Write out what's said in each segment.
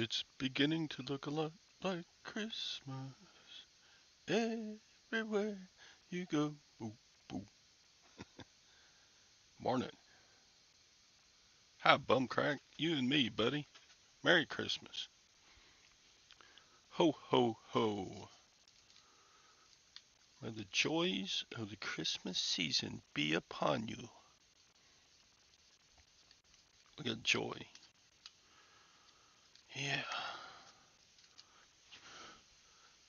It's beginning to look a lot like Christmas everywhere you go. Boo, boo. Morning. Hi, bumcrack. You and me, buddy. Merry Christmas. Ho, ho, ho. May the joys of the Christmas season be upon you. Look at joy. Yeah.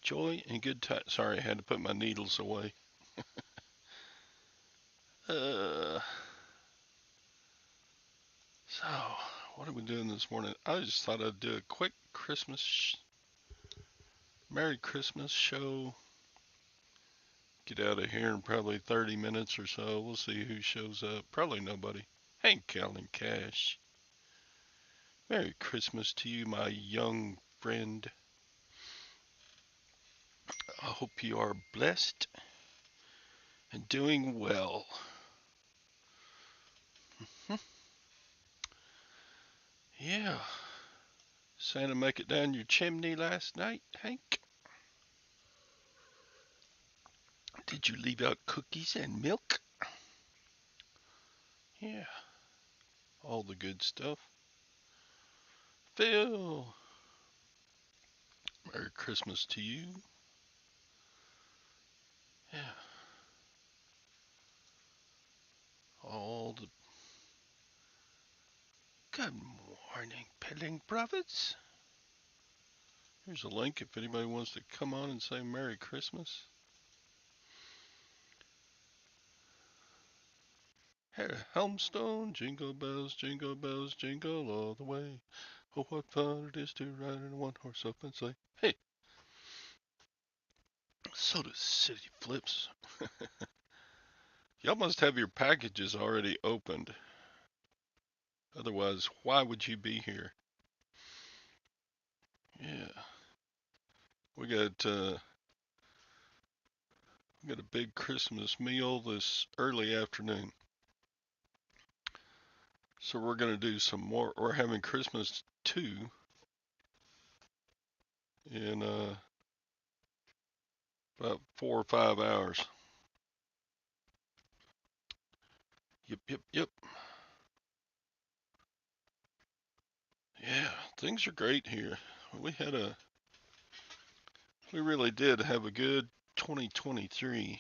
Joy and good time. Sorry, I had to put my needles away. Uh, so, what are we doing this morning? I just thought I'd do a quick Merry Christmas show. Get out of here in probably 30 minutes or so. We'll see who shows up. Probably nobody. Hank Callan Cash. Merry Christmas to you, my young friend. I hope you are blessed and doing well. Yeah. Santa make it down your chimney last night, Hank? Did you leave out cookies and milk? Yeah. All the good stuff. Phil. Merry Christmas to you. Yeah. All the good morning, Pilling Prophets. Here's a link if anybody wants to come on and say Merry Christmas. Hey, Helmstone, jingle bells, jingle all the way. Oh, what fun it is to ride in a one-horse open sleigh. Hey, Soda City Flips. Y'all must have your packages already opened. Otherwise, why would you be here? Yeah, we got uh, we got a big Christmas meal this early afternoon. So we're gonna do some more. We're having Christmas 2 in about 4 or 5 hours. Yep, yep, yep. Yeah, things are great here. We had a, we really did have a good 2023.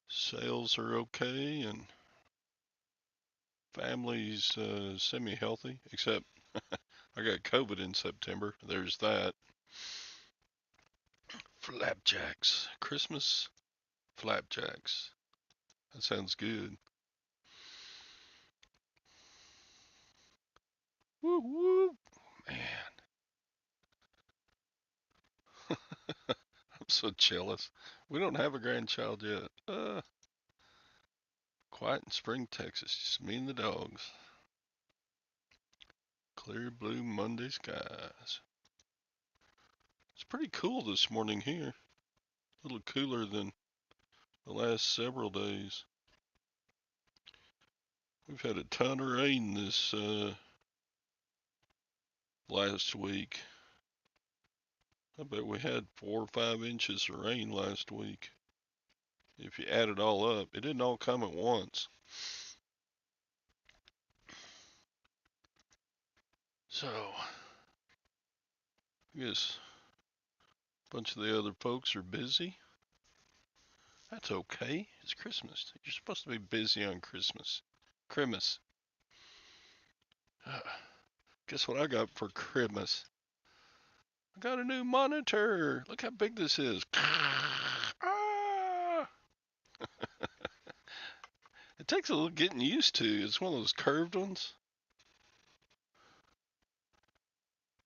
Sales are okay and families semi-healthy, except I got COVID in September. There's that. Flapjacks. Christmas flapjacks. That sounds good. Woo woo. Man, I'm so jealous. We don't have a grandchild yet. Quiet in Spring, Texas. Just me and the dogs. Clear blue Monday skies. It's pretty cool this morning here. A little cooler than the last several days. We've had a ton of rain this last week. I bet we had 4 or 5 inches of rain last week. If you add it all up, it didn't all come at once. So, I guess a bunch of the other folks are busy. That's okay. It's Christmas. You're supposed to be busy on Christmas. Christmas. Guess what I got for Christmas? I got a new monitor. Look how big this is. Ah! It takes a little getting used to. It's one of those curved ones.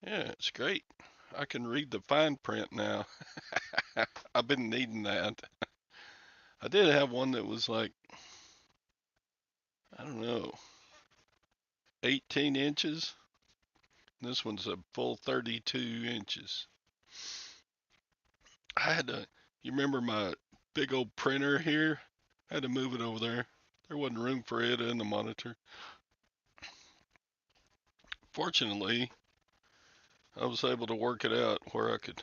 Yeah, it's great. I can read the fine print now. I've been needing that. I did have one that was like, I don't know, 18 inches. This one's a full 32 inches. I had to, you remember my big old printer here? I had to move it over there. There wasn't room for it in the monitor. Fortunately, I was able to work it out where I could.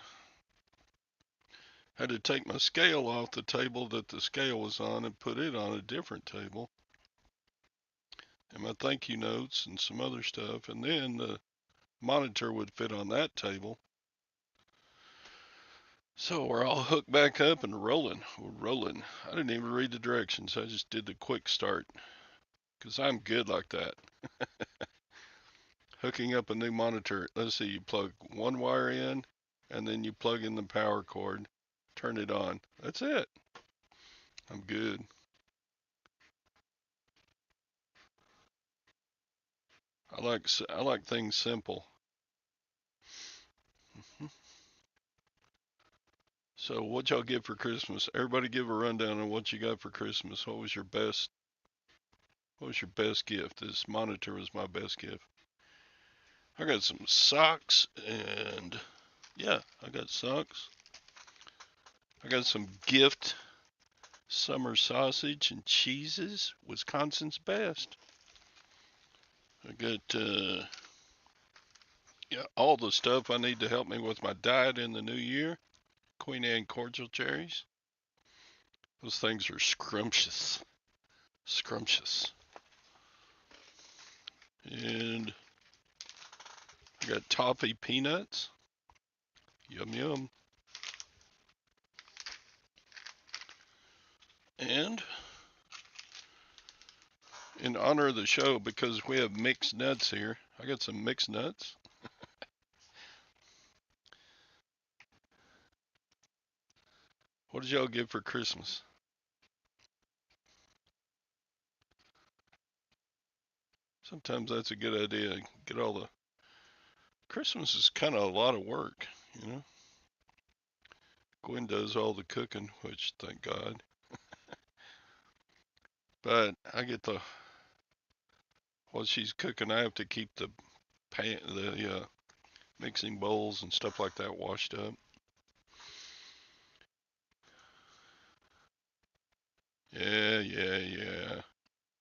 Had to take my scale off the table that the scale was on and put it on a different table. And my thank you notes and some other stuff. And then the monitor would fit on that table. So we're all hooked back up and rolling. We're rolling. I didn't even read the directions. I just did the quick start. Because I'm good like that. Hooking up a new monitor. Let's see, you plug one wire in, and then you plug in the power cord, turn it on. That's it. I'm good. I like things simple. So what y'all get for Christmas? Everybody give a rundown on what you got for Christmas. What was your best gift? This monitor was my best gift. I got some socks and yeah, I got socks. I got some gift summer sausage and cheeses, Wisconsin's best. I got yeah, all the stuff I need to help me with my diet in the new year. Queen Anne cordial cherries. Those things are scrumptious. Scrumptious. And I got toffee peanuts. Yum yum. And in honor of the show, because we have mixed nuts here, I got some mixed nuts. What did y'all get for Christmas? Sometimes that's a good idea. Get all the Christmas is kind of a lot of work, you know. Gwen does all the cooking, which thank God. But I get the while she's cooking, I have to keep the mixing bowls and stuff like that washed up. Yeah.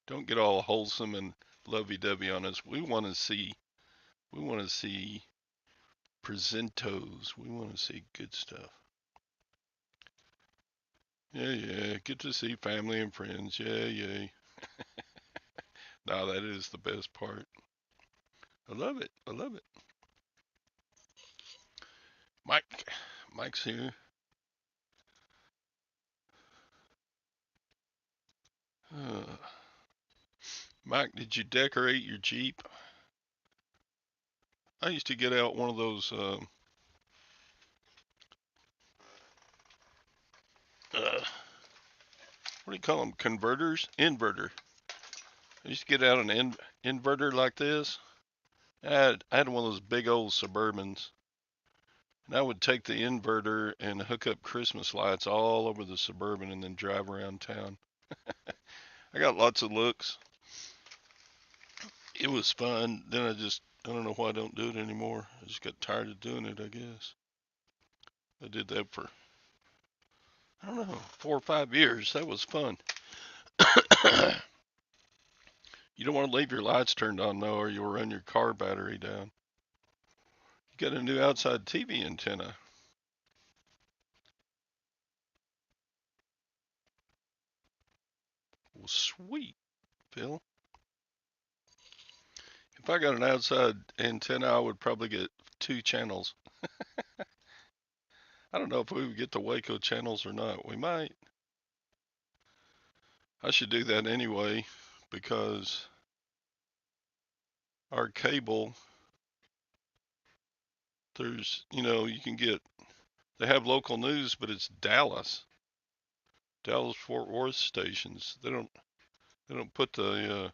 Don't get all wholesome and lovey-dovey on us. We want to see presentos. We want to see good stuff. Yeah. Get to see family and friends. Yeah. Now that is the best part. I love it. I love it. Mike's here. Uh, Mike, did you decorate your Jeep? I used to get out one of those, what do you call them? Converters? Inverter. I used to get out an inverter like this. I had one of those big old Suburbans. And I would take the inverter and hook up Christmas lights all over the Suburban and then drive around town. I got lots of looks. It was fun. Then I don't know why I don't do it anymore. I just got tired of doing it, I guess. I did that for, I don't know, 4 or 5 years. That was fun. You don't want to leave your lights turned on, though, or you'll run your car battery down. You got a new outside TV antenna. Well, sweet, Phil. If I got an outside antenna, I would probably get 2 channels. I don't know if we would get the Waco channels or not. We might. I should do that anyway because our cable, you can get, they have local news, but it's Dallas Fort Worth stations. They don't put the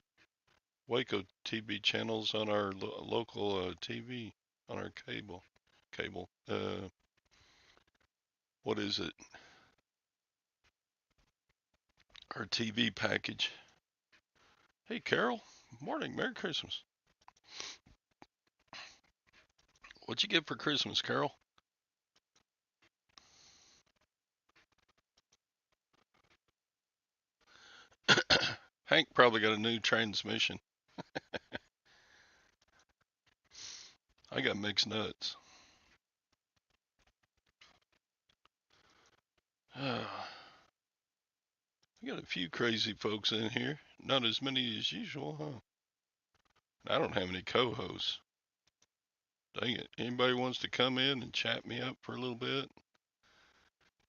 Waco TV channels on our local TV on our cable. What is it? Our TV package. Hey, Carol. Morning. Merry Christmas. What'd you get for Christmas, Carol? Hank probably got a new transmission. I got mixed nuts. got a few crazy folks in here. Not as many as usual, huh? I don't have any co-hosts. Dang it. Anybody wants to come in and chat me up for a little bit?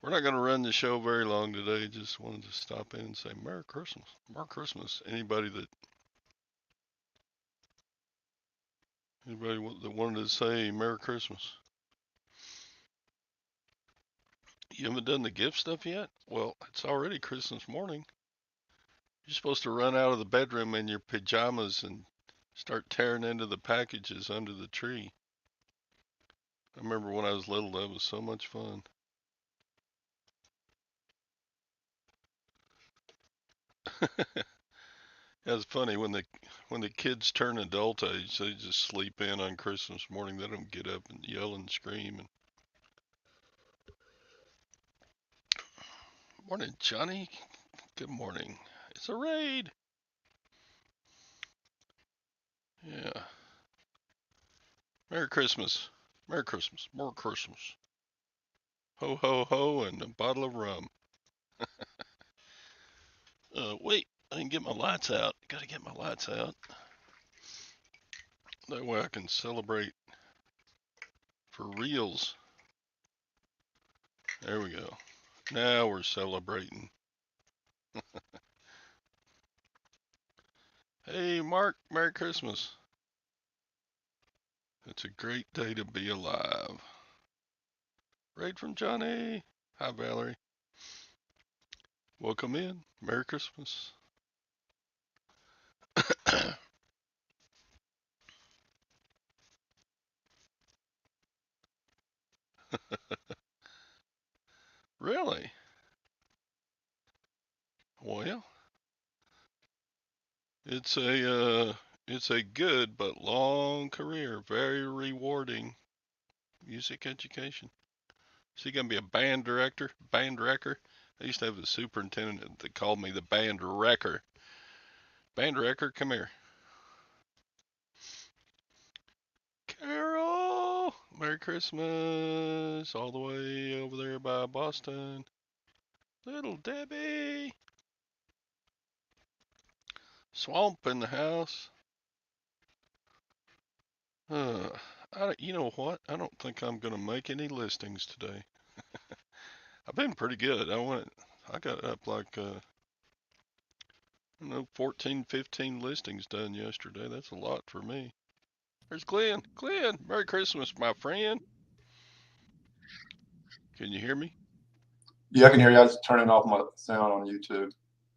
We're not going to run the show very long today. Just wanted to stop in and say Merry Christmas. Merry Christmas. Anybody that wanted to say Merry Christmas? You haven't done the gift stuff yet? Well, it's already Christmas morning. You're supposed to run out of the bedroom in your pajamas and start tearing into the packages under the tree. I remember when I was little, that was so much fun. It's funny when the kids turn adult age, they just sleep in on Christmas morning. They don't get up and yell and scream. And morning, Johnny. Good morning. It's a raid. Yeah. Merry Christmas. Merry Christmas. More Christmas. Ho ho ho and a bottle of rum. Wait, I can get my lights out. Gotta get my lights out. That way I can celebrate for reals. There we go. Now we're celebrating. Hey, Mark, Merry Christmas. It's a great day to be alive. Raid from Johnny. Hi, Valerie. Welcome in. Merry Christmas. Really? Well, it's a good but long career. Very rewarding. Music education. So you gonna be a band director, band wrecker? I used to have a superintendent that called me the band wrecker. Band wrecker, come here. Carol, Merry Christmas, all the way over there by Boston. Little Debbie. Swamp in the house. You know what? I don't think I'm gonna make any listings today. I've been pretty good. I got up like, I don't know, 14, 15 listings done yesterday. That's a lot for me. There's Glenn. Glenn, Merry Christmas, my friend. Can you hear me? Yeah, I can hear you. I was turning off my sound on YouTube.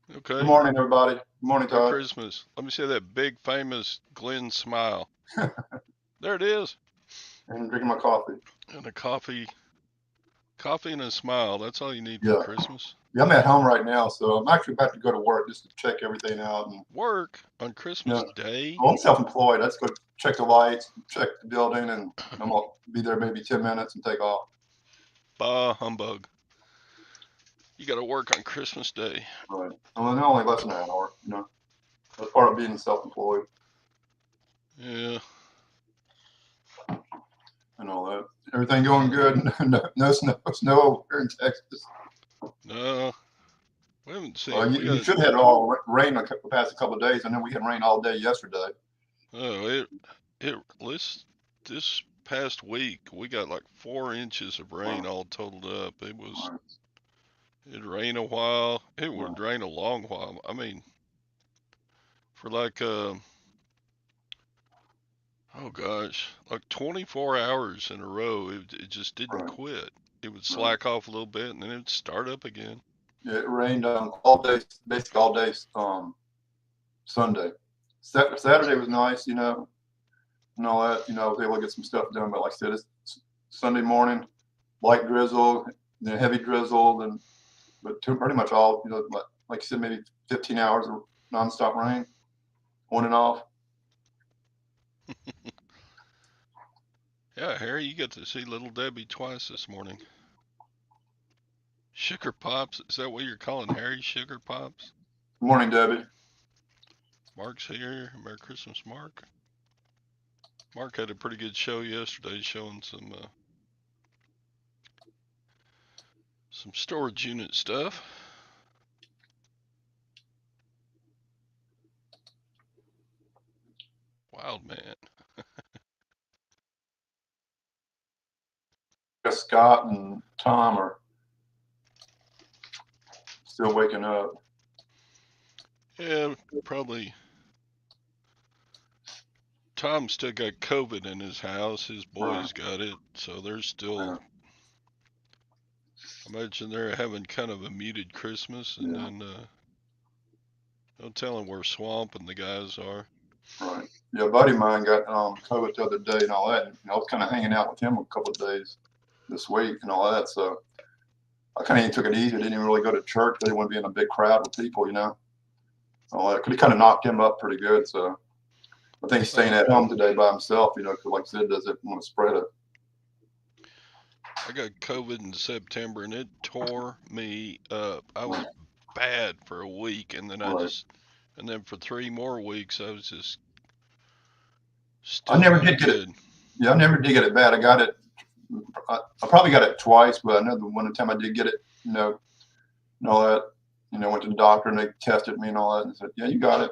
Good Okay. morning, everybody. Good morning, Merry Todd. Christmas. Let me see that big famous Glenn smile. There it is. And drinking my coffee. And a coffee and a smile. That's all you need for Yeah. Christmas. Yeah, I'm at home right now, so I'm actually about to go to work just to check everything out. And Work on you Christmas know, Day. well, I'm self-employed. Let's go check the lights, check the building, and I'm gonna be there maybe 10 minutes and take off. Bah humbug. You gotta work on Christmas Day. Right. Well, only less than an hour. That's part of being self-employed Yeah. and all that. Everything going good? No snow here in Texas. No, we haven't Well, seen. We you got. should have had all rain the past couple of days, and then we had rain all day yesterday. Oh, this past week we got like 4 inches of rain Wow. all totaled up. Right. It'd rain a while. It Right. would rain a long while. I mean, for like oh gosh, like 24 hours in a row. It just didn't Right. quit. It would Right. slack off a little bit and then it'd start up again. Yeah, it rained all day, basically all day Sunday. Saturday was nice, and all that. I was able to get some stuff done. But like I said, it's Sunday morning, light drizzle, then heavy drizzle, and but pretty much all, like you said, maybe 15 hours of nonstop rain, on and off. Yeah, Harry, you got to see Little Debbie twice this morning. Sugar Pops, is that what you're calling Harry Sugar Pops? Good morning, Debbie. Mark's here. Merry Christmas, Mark. Mark had a pretty good show yesterday showing some storage unit stuff. Wild man. Scott and Tom are still waking up. Yeah, probably. Tom still got COVID in his house. His boys got it, so they're still. I imagine they're having kind of a muted Christmas, and then no telling where Swamp and the guys are. Right. Yeah, a buddy of mine got COVID the other day and all that. And I was kind of hanging out with him a couple of days this week and all that. So I kind of took it easy. I didn't even really go to church. I didn't want to be in a big crowd with people, all that. Cause he kind of knocked him up pretty good. So I think he's staying at home today by himself, cause like I said, doesn't want to spread it. I got COVID in September, and it tore me up. I was bad for a week, and then and then for 3 more weeks, I was just I still never not did get it. good. Yeah, I never did get it bad. I got it. I probably got it twice, but I know the one time I did get it, and all that. Went to the doctor and they tested me and all that and said, yeah, you got it.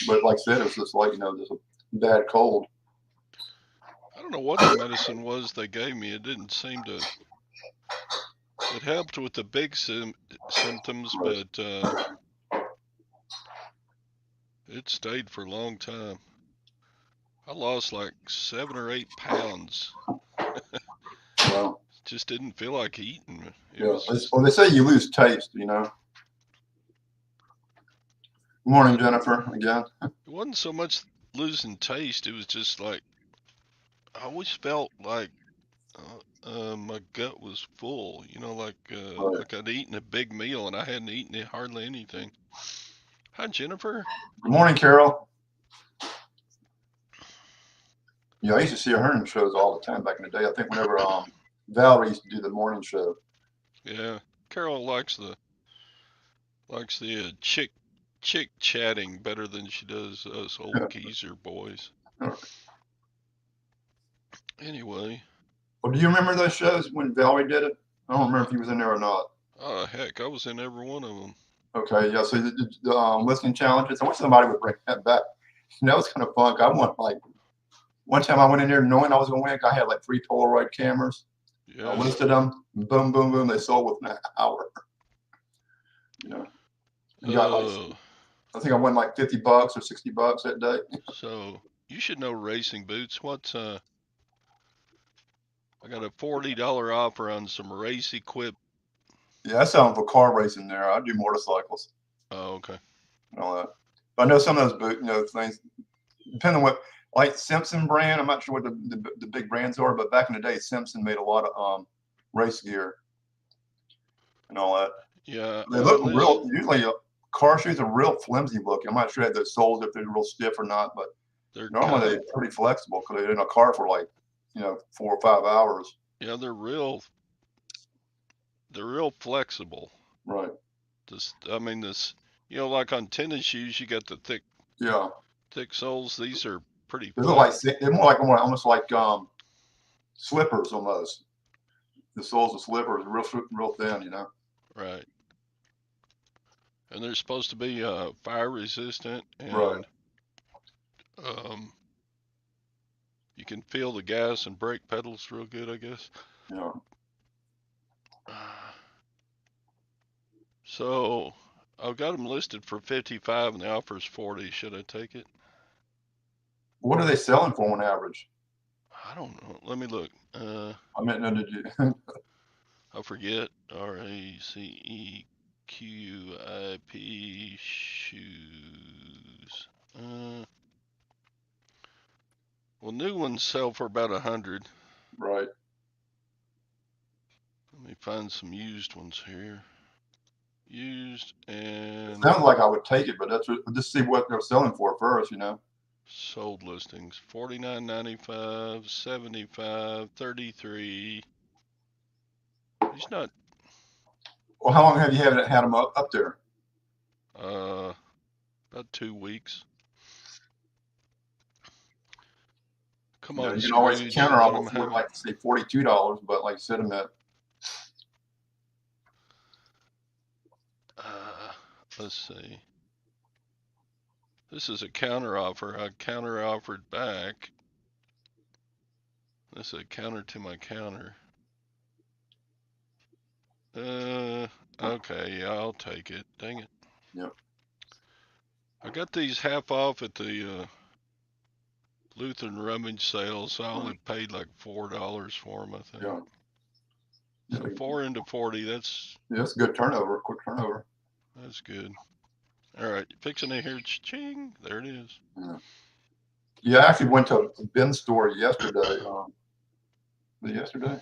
But like I said, it was just like, just a bad cold. I don't know what the medicine was they gave me. It didn't seem to. It helped with the big symptoms, Right. but it stayed for a long time. I lost like 7 or 8 pounds. Well, Just didn't feel like eating. It yeah. was just. Well, they say you lose taste, Good morning, Jennifer, again. It wasn't so much losing taste. It was just like I always felt like my gut was full. Right. Like I'd eaten a big meal and I hadn't eaten hardly anything. Hi, Jennifer. Good morning, Carol. Yeah, I used to see her in shows all the time back in the day. I think whenever Valerie used to do the morning show. Yeah, Carol likes the chick chatting better than she does us old geezer boys. Anyway. Well, do you remember those shows when Valerie did it? I don't remember if he was in there or not. Oh heck, I was in every one of them. Okay, yeah. So the listening challenges. I wish somebody would bring that back. That was kind of fun. I went like one time I went in there knowing I was going to win. I had like 3 Polaroid cameras. Yeah. I listed them. Boom, boom, boom. They sold within an hour. And got like I think I won like $50 or $60 that day. So you should know racing boots. What's I got a $40 offer on some race equip. Yeah, I sell them for car racing there. I do motorcycles. Oh, okay. And all that. But I know some of those things, depending on what, like Simpson brand, I'm not sure what the big brands are, but back in the day, Simpson made a lot of race gear and all that. Yeah. They look real, usually car shoes are real flimsy looking. I'm not sure if the soles, if they're real stiff or not, but normally they're pretty flexible because they're in a car for like, 4 or 5 hours. Yeah, they're real flexible. Right. Like on tennis shoes, you got the thick soles. These are pretty flat. They're almost like slippers almost. The soles of slippers are real thin, Right. And they're supposed to be fire resistant, and right. You can feel the gas and brake pedals real good, I guess. Yeah. So I've got them listed for 55 and the offer is 40. Should I take it? What are they selling for on average? I don't know. Let me look. I meant, no, did you? I forget. RACEQIP shoes. Well, new ones sell for about 100. Right. Let me find some used ones here. Used and. Sounds like I would take it, but just see what they're selling for first, Sold listings: $49.95, $75, $33. He's not. Well, how long have you had them up there? About 2 weeks. Come You on, can always Scrooge. counter Let offer him for have it. like say $42, but like I said, Let's see. This is a counter offer. I counter offered back. This is a counter to my counter. Okay, yeah, I'll take it. Dang it. Yep. I got these half off at the Lutheran rummage sale, so I only paid like $4 for them, I think. Yeah. So 4 into 40, that's Good turnover, quick turnover. good. All right, fixing it here. Ching, there it is. Yeah, I actually went to a bin store yesterday. Yesterday?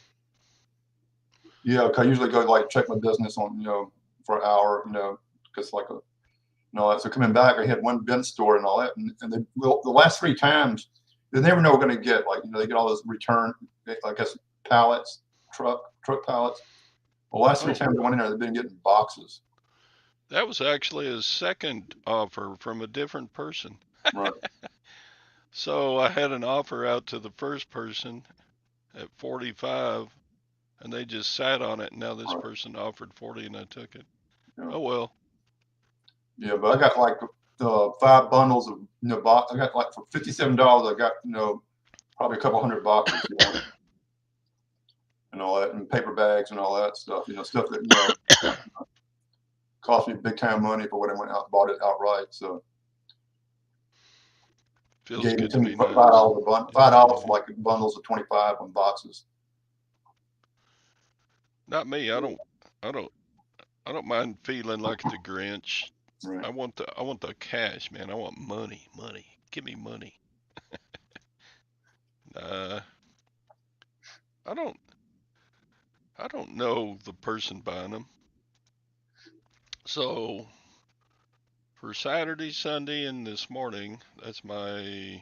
Yeah, 'cause I usually go like check my business on, for an hour, because like so coming back, I had one bin store and all that, and the last three times, they never know we're going to get, like, they get all those return, I guess, pallets, truck pallets. The last three times I went in there, they've been getting boxes. That was actually a second offer from a different person. Right. So I had an offer out to the first person at 45, and they just sat on it. And now this person offered 40, and I took it. Yeah. Oh well. Yeah, but I got like 5 bundles of I got like for $57. I got probably a couple hundred boxes, and all that, and paper bags and all that stuff. Stuff that cost me big time money for what I went out and bought it outright. So Feels good to me be for nice. $5 for like bundles of 25 on boxes. Not me. I don't mind feeling like the Grinch. Right. I want the cash, man. I want money. Give me money. I don't know the person buying them. So for Saturday, Sunday, and this morning, that's my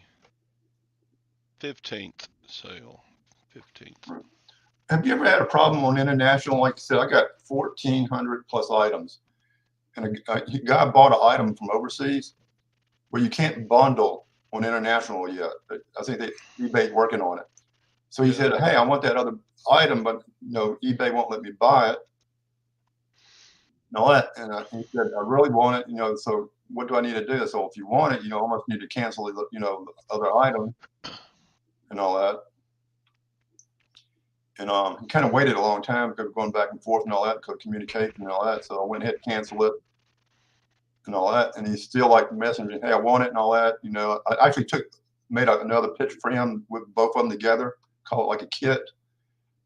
15th sale. 15th. Right. Have you ever had a problem on international? Like I said, I got 1,400 plus items, and a guy bought an item from overseas where you can't bundle on international yet. I think eBay's working on it. So he said, "Hey, I want that other item, but eBay won't let me buy it." And he said, "I really want it, so what do I need to do?" So if you want it, you almost need to cancel the other item and all that. And he kind of waited a long time because going back and forth and all that, because communication and all that. So I went ahead and canceled it and all that. And he's still like messaging, "Hey, I want it," and all that. I actually made another picture for him with both of them together, call it like a kit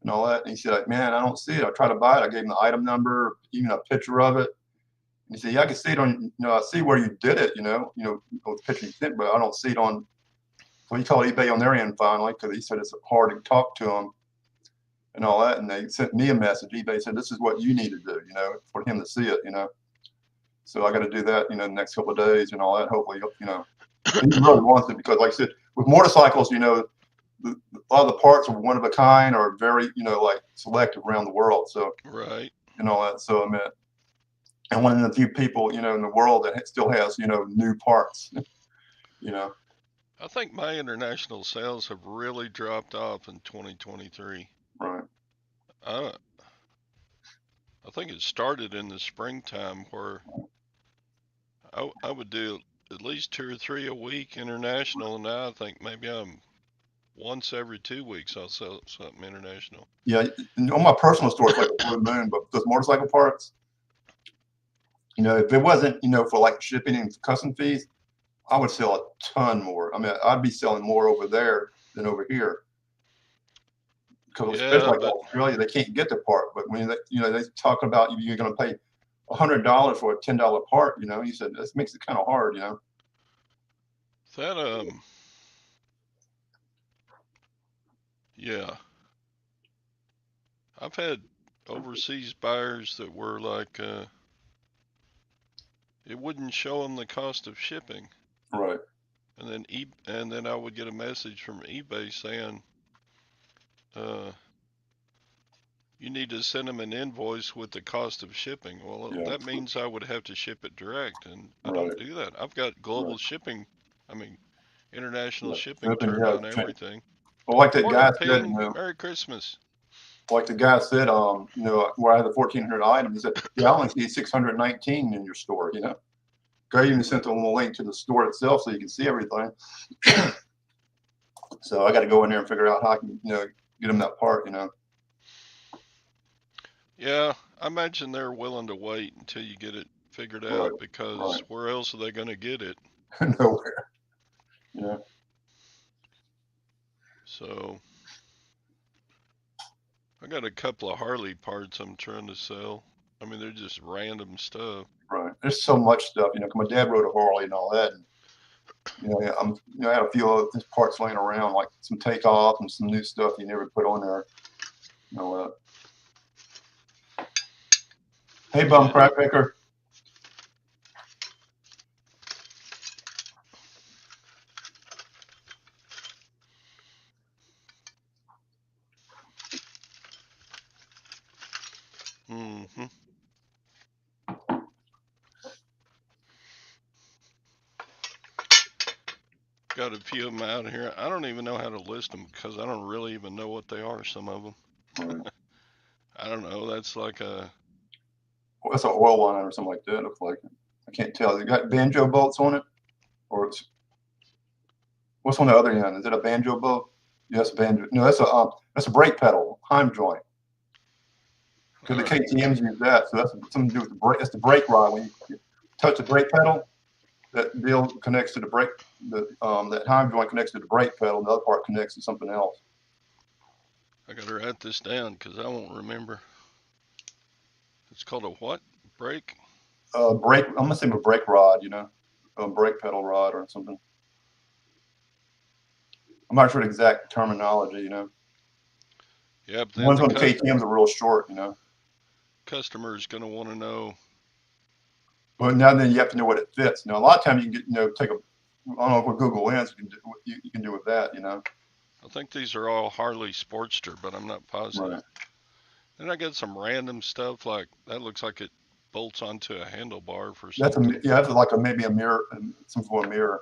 and all that. And he said, like, "Man, I don't see it. I tried to buy it. I gave him the item number, even a picture of it." And he said, "Yeah, I can see it on, I see where you did it, with the picture you sent, but I don't see it on." So he called eBay on their end finally, because he said it's hard to talk to them and all that. And they sent me a message. eBay said, "This is what you need to do, for him to see it, So I got to do that, the next couple of days and all that. Hopefully, he really wants it, because like I said, with motorcycles, a lot of the parts are one of a kind, or very, like selective around the world. So, right. And all that. So, I mean, and one of the few people, in the world that still has, new parts, I think my international sales have really dropped off in 2023. Right. I think it started in the springtime where I would do at least 2 or 3 a week international. Now I think maybe I'm once every 2 weeks I'll sell something international. Yeah, on my personal store, it's like a blue moon, but those motorcycle parts, if it wasn't, for like shipping and custom fees, I would sell a ton more. I mean, I'd be selling more over there than over here. Because especially like Australia, they can't get the part. But when they talk about you're going to pay $100 for a $10 part, he said this makes it kind of hard, That yeah, I've had overseas buyers that were like it wouldn't show them the cost of shipping. Right. And then I would get a message from eBay saying, you need to send them an invoice with the cost of shipping. Well, that means I would have to ship it direct, and I don't do that. I've got global shipping. I mean, international shipping turned on everything. Well, like that guy said, Merry Christmas. Like the guy said, where I had the 1,400 items, he said, "Yeah, I only see 619 in your store," I even sent them a link to the store itself so you can see everything. So I got to go in there and figure out how I can, get them that part. Yeah, I imagine they're willing to wait until you get it figured Right, out because right. where else are they going to get it? Nowhere. Yeah, So I got a couple of Harley parts I'm trying to sell. I mean, they're just random stuff. right. There's so much stuff. 'Cause my dad rode a Harley and all that. And, I had a few of his parts laying around, like some takeoff and some new stuff he never put on there. You know that. Hey, Bum Yeah. Crackbaker. Hmm. Got a few of them out here. I don't even know how to list them because I don't really even know what they are, some of them. Right. I don't know. That's like a. Well, that's an oil line or something like that. It looks like. I can't tell. It got banjo bolts on it, or what's on the other end? Is it a banjo bolt? Yes, banjo. No, that's a brake pedal, Heim joint. Because the All right. KTM's use that, so that's something to do with the brake. That's the brake rod. When you touch the brake pedal, that deal connects to the brake. That Heim joint connects to the brake pedal, and the other part connects to something else. I got to write this down because I won't remember. It's called a what? Brake? Brake. I'm gonna say a brake rod. Brake pedal rod or something. I'm not sure the exact terminology. Yeah, but The then ones the on the KTM's are real short. customer is going to want to know. But now then you have to know what it fits. Now a lot of times you can get take a I don't know what Google Lens you can do with that. I think these are all Harley Sportster, but I'm not positive. Right. Then I got some random stuff like that looks like it bolts onto a handlebar for That's something. that's like maybe a mirror, some sort of mirror.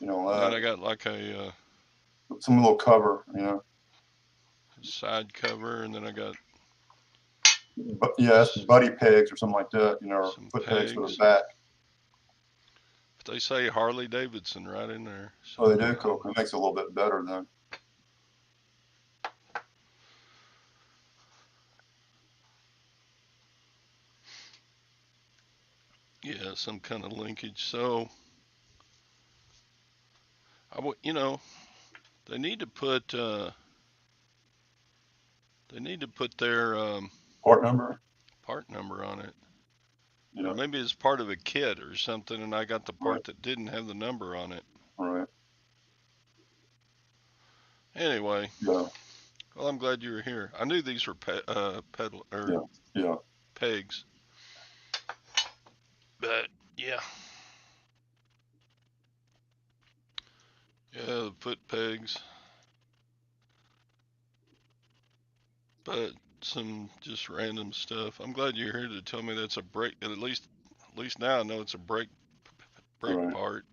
And then I got like a Some little cover. side cover, and then I got But yeah, that's buddy pegs or something like that. Or some foot pegs for the pegs. back. But they say Harley Davidson right in there. Oh, they So do. Cool. It makes it a little bit better then. yeah, some kind of linkage. So they need to put their Part number. part number on it. Or Yeah. maybe it's part of a kit or something, and I got the Right. part that didn't have the number on it. Right. Anyway, Yeah. well, I'm glad you were here. I knew these were pedal or Yeah. Yeah. pegs, but yeah, yeah, the foot pegs, but some just random stuff. I'm glad you're here to tell me that's a brake. At least now I know it's a brake Right. part.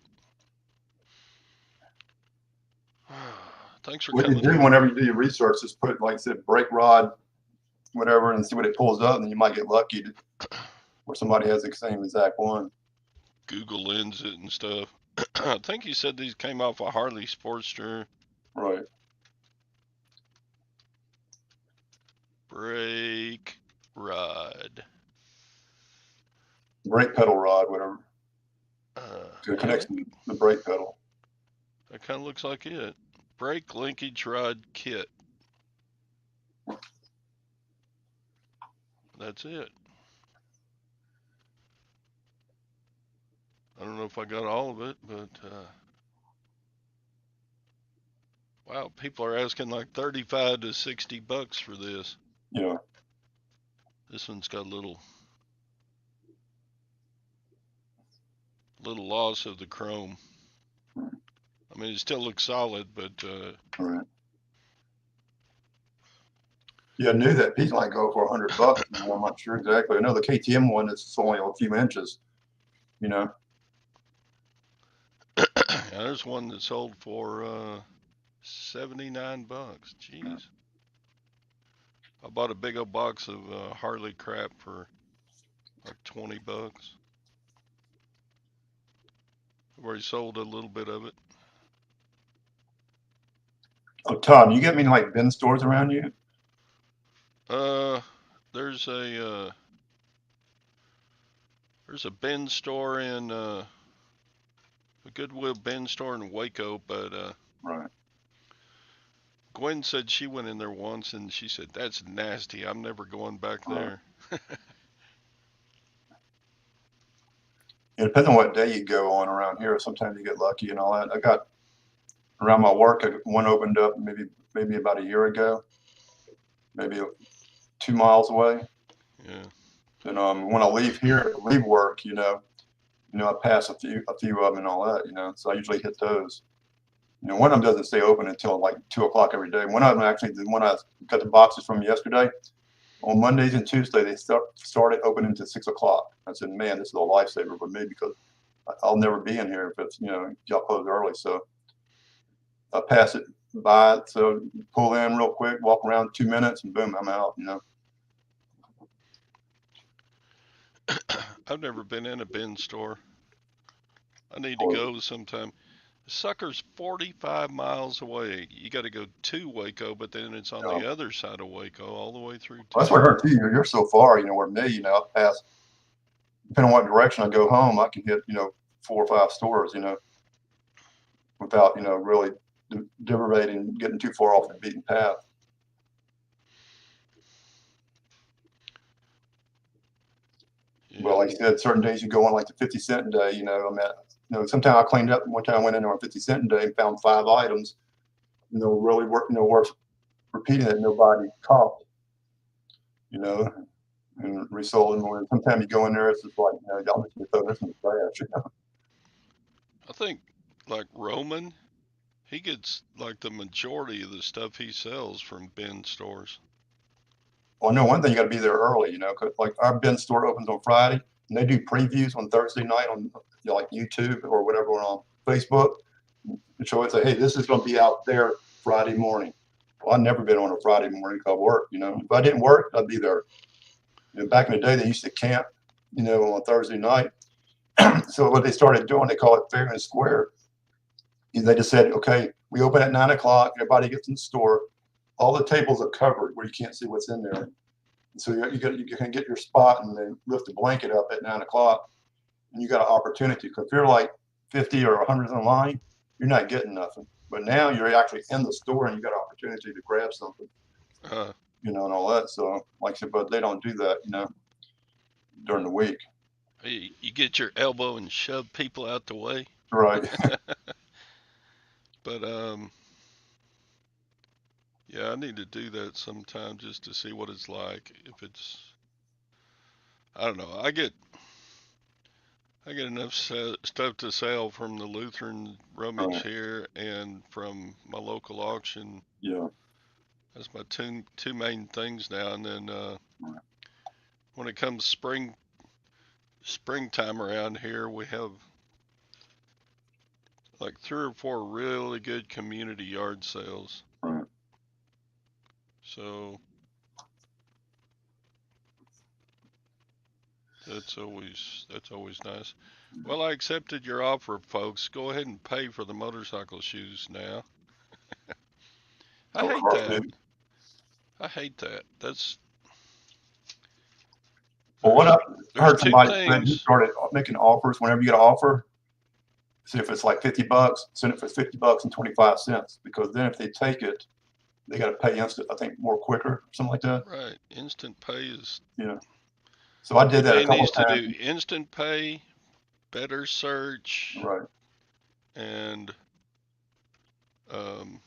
Thanks for What you coming do in. whenever you do your research is put, like I said, brake rod, whatever, and see what it pulls up, and you might get lucky where somebody has the same exact one. Google Lens it and stuff. I think you said these came off a Harley Sportster Right. brake rod. Brake pedal rod, whatever. So it Yeah, connects to the brake pedal. that kind of looks like it. Brake linkage rod kit. That's it. I don't know if I got all of it, but wow, people are asking like 35 to 60 bucks for this. Yeah. This one's got a little loss of the chrome. I mean, it still looks solid, but Right. Yeah, I knew that piece might go for $100. I'm not sure exactly. I know the KTM one is only a few inches. You know. yeah, there's one that sold for 79 bucks. Yeah. Jeez. I bought a big old box of Harley crap for like 20 bucks. I've already sold a little bit of it. Oh, Todd, you get me like bin stores around you? Uh, there's a bin store in a Goodwill bin store in Waco, but Right. Gwen said she went in there once and she said that's nasty. I'm never going back Right. there. It depends on what day you go on around here. Sometimes you get lucky and all that. I got around my work. One opened up maybe about a year ago, maybe 2 miles away. Yeah. And when I leave work, I pass a few of them and all that. So I usually hit those. One of them doesn't stay open until like 2 o'clock every day. One of them actually, the one I got the boxes from yesterday, on Mondays and Tuesdays, they started opening to 6 o'clock. I said, man, this is a lifesaver for me because I'll never be in here if y'all close early. So I pass it by. So pull in real quick, walk around 2 minutes, and boom, I'm out. I've never been in a bin store. I need to Or, go sometime. Sucker's 45 miles away. You got to go to Waco, but then it's on the other side of Waco, all the way through that's what I town. heard too. You're so far, where me, I pass, depending on what direction I go home, I can hit, 4 or 5 stores, without, really deviating, getting too far off the beaten path. But Yeah. like I said, certain days you go on like the 50 cent day, I mean, sometimes I cleaned up. One time I went in on 50 cent day and found 5 items, really worth repeating that nobody caught, you know, and resold them. Or sometimes you go in there, it's just like, y'all just throw this in the trash. I think like Roman, he gets like the majority of the stuff he sells from bin stores. Well, I know one thing, you got to be there early, 'cause like our bin store opens on Friday and they do previews on Thursday night on like YouTube or whatever on Facebook. And so it's like, hey, this is going to be out there Friday morning. Well, I've never been on a Friday morning because I work. If I didn't work, I'd be there. Back in the day, they used to camp, on Thursday night. So what they started doing, they call it fair and square. They just said, okay, we open at 9 o'clock. Everybody gets in the store. All the tables are covered where you can't see what's in there. So you can get your spot and then lift the blanket up at 9 o'clock, and you got an opportunity. Because if you're like 50 or 100 in line, you're not getting nothing. But now you're actually in the store and you got an opportunity to grab something, Uh, and all that. So like I said, but they don't do that, during the week. you get your elbow and shove people out the way. Right. But yeah, I need to do that sometime just to see what it's like. If it's, I don't know. I get enough stuff to sell from the Lutheran rummage Right. here and from my local auction. Yeah. That's my two main things now. And then Right. when it comes springtime around here, we have like 3 or 4 really good community yard sales. Right. So that's always nice. Well, I accepted your offer, folks. Go ahead and pay for the motorcycle shoes now. I Oh, hate car that. food. I hate that. That's Well, what there's I there's heard two somebody say, he things. started making offers whenever you get an offer. See if it's like $50, send it for $50 and 25 cents. Because then if they take it, they got to pay instant. I think more quicker, or something like that. Right, instant pay is Yeah. So I did that a eBay couple needs of to do times. instant pay, better search, Right. and um,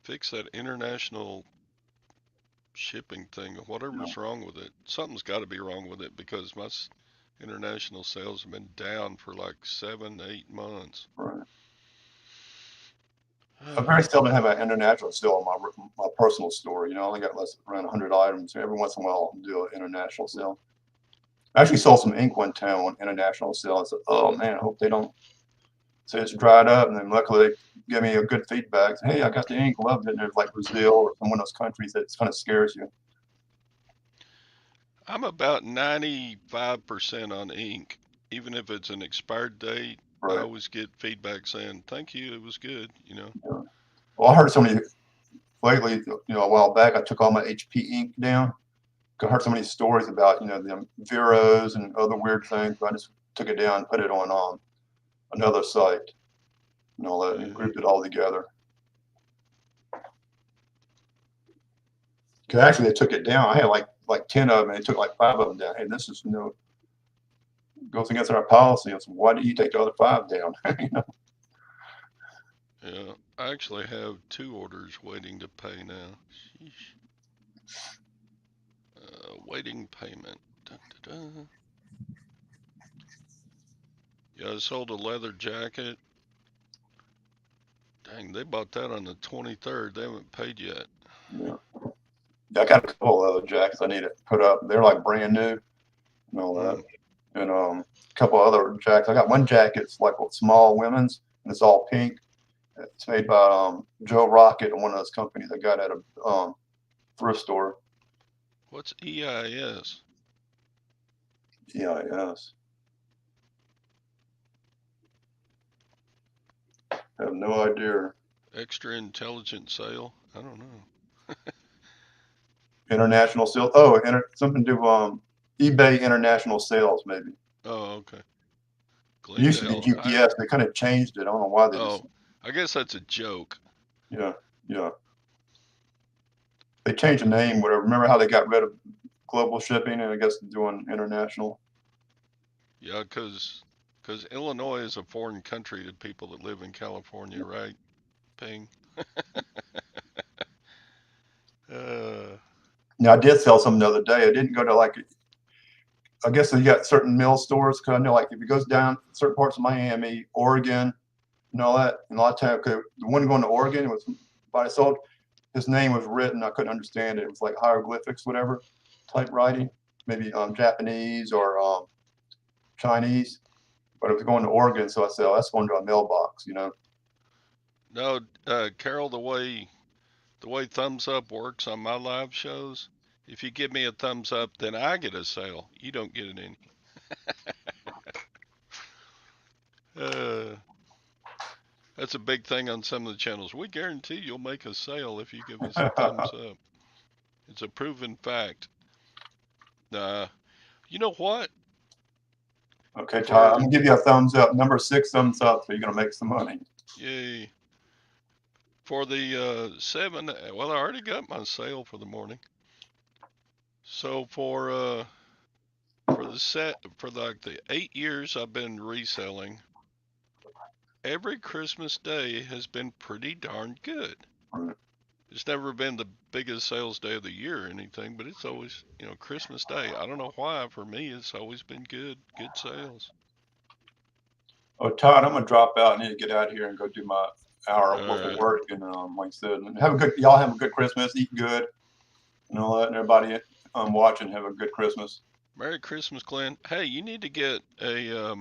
fix that international shipping thing. Yeah. Whatever's wrong with it, something's got to be wrong with it because my international sales have been down for like 7, 8 months. Right. I very seldom have an international sale on my personal store. I only got around 100 items. Every once in a while, I'll do an international sale. I actually sold some ink one time on international sale. I said, oh man, I hope they don't say it's dried up. And then luckily they give me a good feedback. Hey, I got the ink, loved it. And it's like Brazil or some one of those countries that kind of scares you. I'm about 95% on ink, even if it's an expired date. I Right. always get feedback saying, thank you, it was good, Yeah. Well, I heard somebody lately, a while back, I took all my HP ink down. I heard so many stories about, the Veros and other weird things, but I just took it down and put it on another site and all that, and Yeah. grouped it all together. 'Cause actually, they took it down. I had like 10 of them, and they took like 5 of them down. Hey, this is, goes against our policy. I said, why did you take the other 5 down? Yeah, I actually have 2 orders waiting to pay now. Sheesh. Waiting payment. Dun, dun, dun. Yeah, I sold a leather jacket. Dang, they bought that on the 23rd. They haven't paid yet. Yeah. I got a couple of other jackets I need to put up. They're like brand new and all that. Mm. And a couple other jackets. I got one jacket. It's like a small women's, and it's all pink. It's made by Joe Rocket, one of those companies I got at a thrift store. What's EIS? Yeah, yes. I have no idea. Extra intelligent sale? I don't know. International sales. Oh, something to do eBay international sales maybe. Oh, okay. It used to be Glendale. GPS. They kind of changed it. I don't know why they just. Oh, I guess that's a joke. Yeah, yeah. They changed the name. Whatever. Remember how they got rid of global shipping and I guess doing international. Yeah, because Illinois is a foreign country to people that live in California, right? Ping. Uh, Now I did sell some the other day. I didn't go to like. I guess you got certain mill stores because I know like if it goes down certain parts of Miami, Oregon, and all that, and a lot of times, okay, the one going to Oregon it was by sold. His name was written. I couldn't understand it. It was like hieroglyphics, whatever type writing, maybe Japanese or Chinese. But it was going to Oregon, so I said, oh, that's going to a mailbox. no, Carol, the way thumbs up works on my live shows, if you give me a thumbs up, then I get a sale. You don't get any. Uh, that's a big thing on some of the channels. We guarantee you'll make a sale if you give us a thumbs up. It's a proven fact. You know what? Okay, Todd, I'm For gonna give you a thumbs up. Number 6 thumbs up, so you're gonna make some money. yay. For the 7, well, I already got my sale for the morning. So for like the 8 years I've been reselling, every Christmas day has been pretty darn good. Right. It's never been the biggest sales day of the year or anything, but it's always, Christmas Day. I don't know why. For me, it's always been good sales. Oh, Todd, I'm gonna drop out. I need to get out of here and go do my hour All worth of right. work. And like I said, y'all have a good Christmas. Eat good and all that. And everybody watching, have a good Christmas. Merry Christmas, Glenn. Hey, you need to get a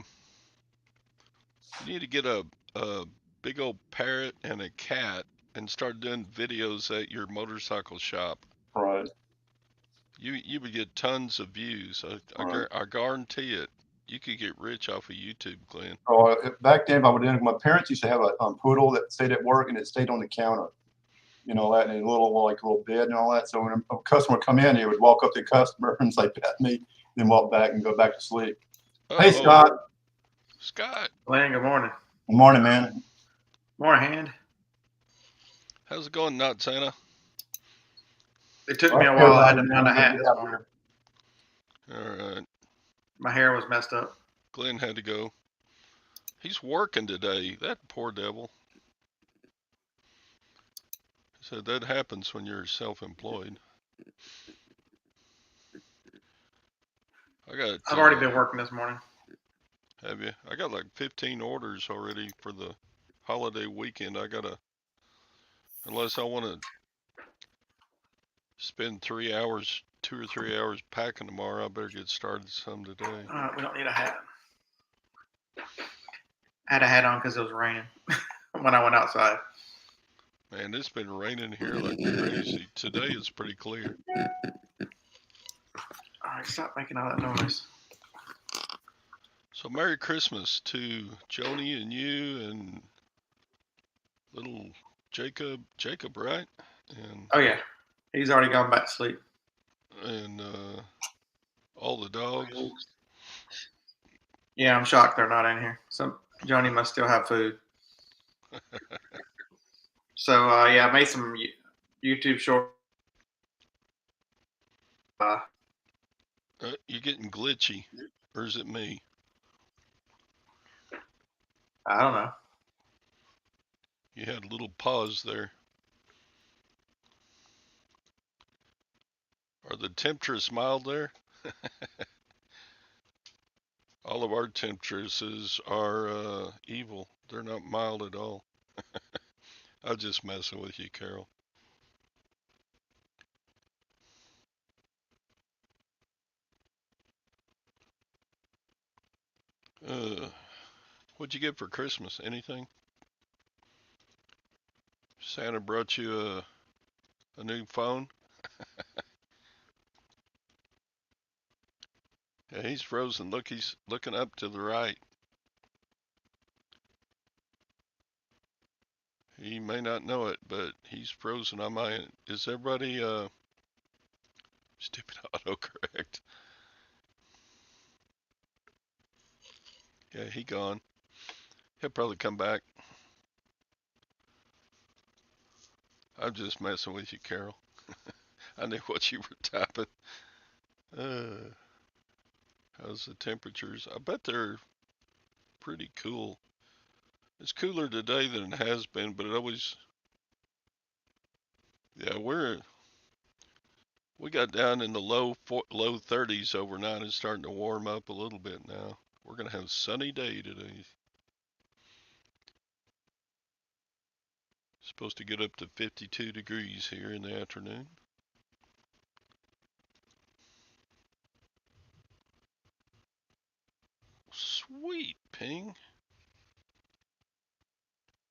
big old parrot and a cat and start doing videos at your motorcycle shop. Right, You would get tons of views. right. I guarantee it. You could get rich off of YouTube, Glenn. Oh, back then, my parents used to have a poodle that stayed at work and it stayed on the counter. That and a little bed and all that. So when a customer would come in, he would walk up to the customer and say, "Pet me," then walk back and go back to sleep. Hey, Uh-oh. Scott. Scott, Glenn, good morning. Good morning, man. Morning, Hand. how's it going, Not Santa? It took me a while. I had to find a hat this morning. All right. My hair was messed up. Glenn had to go. He's working today. That poor devil. So that happens when you're self-employed. I've already been working this morning. Have you? I got like 15 orders already for the holiday weekend. Unless I want to spend 3 hours, 2 or 3 hours packing tomorrow, I better get started some today. We don't need a hat. I had a hat on because it was raining when I went outside. Man, it's been raining here like crazy. Today it's pretty clear. All right, stop making all that noise. So Merry Christmas to Joni and you and little Jacob. Jacob, right? And Oh yeah, he's already gone back to sleep. and all the dogs. Yeah, I'm shocked they're not in here. So Johnny must still have food. So yeah, I made some YouTube short. You're getting glitchy, or is it me? I don't know. You had a little pause there. Are the temperatures mild there? All of our temperatures are evil. They're not mild at all. I'm just messing with you, Carol. What'd you get for Christmas? Anything? Santa brought you a new phone? Yeah, he's frozen. Look, he's looking up to the right. He may not know it, but he's frozen on my end. Is everybody stupid autocorrect? Yeah, he gone. He'll probably come back. I'm just messing with you, Carol. I knew what you were typing. Uh, how's the temperatures? I bet they're pretty cool. It's cooler today than it has been, but it always, yeah, we got down in the low 30s overnight. It's starting to warm up a little bit now. We're gonna have a sunny day today. Supposed to get up to 52 degrees here in the afternoon. Sweet, Ping.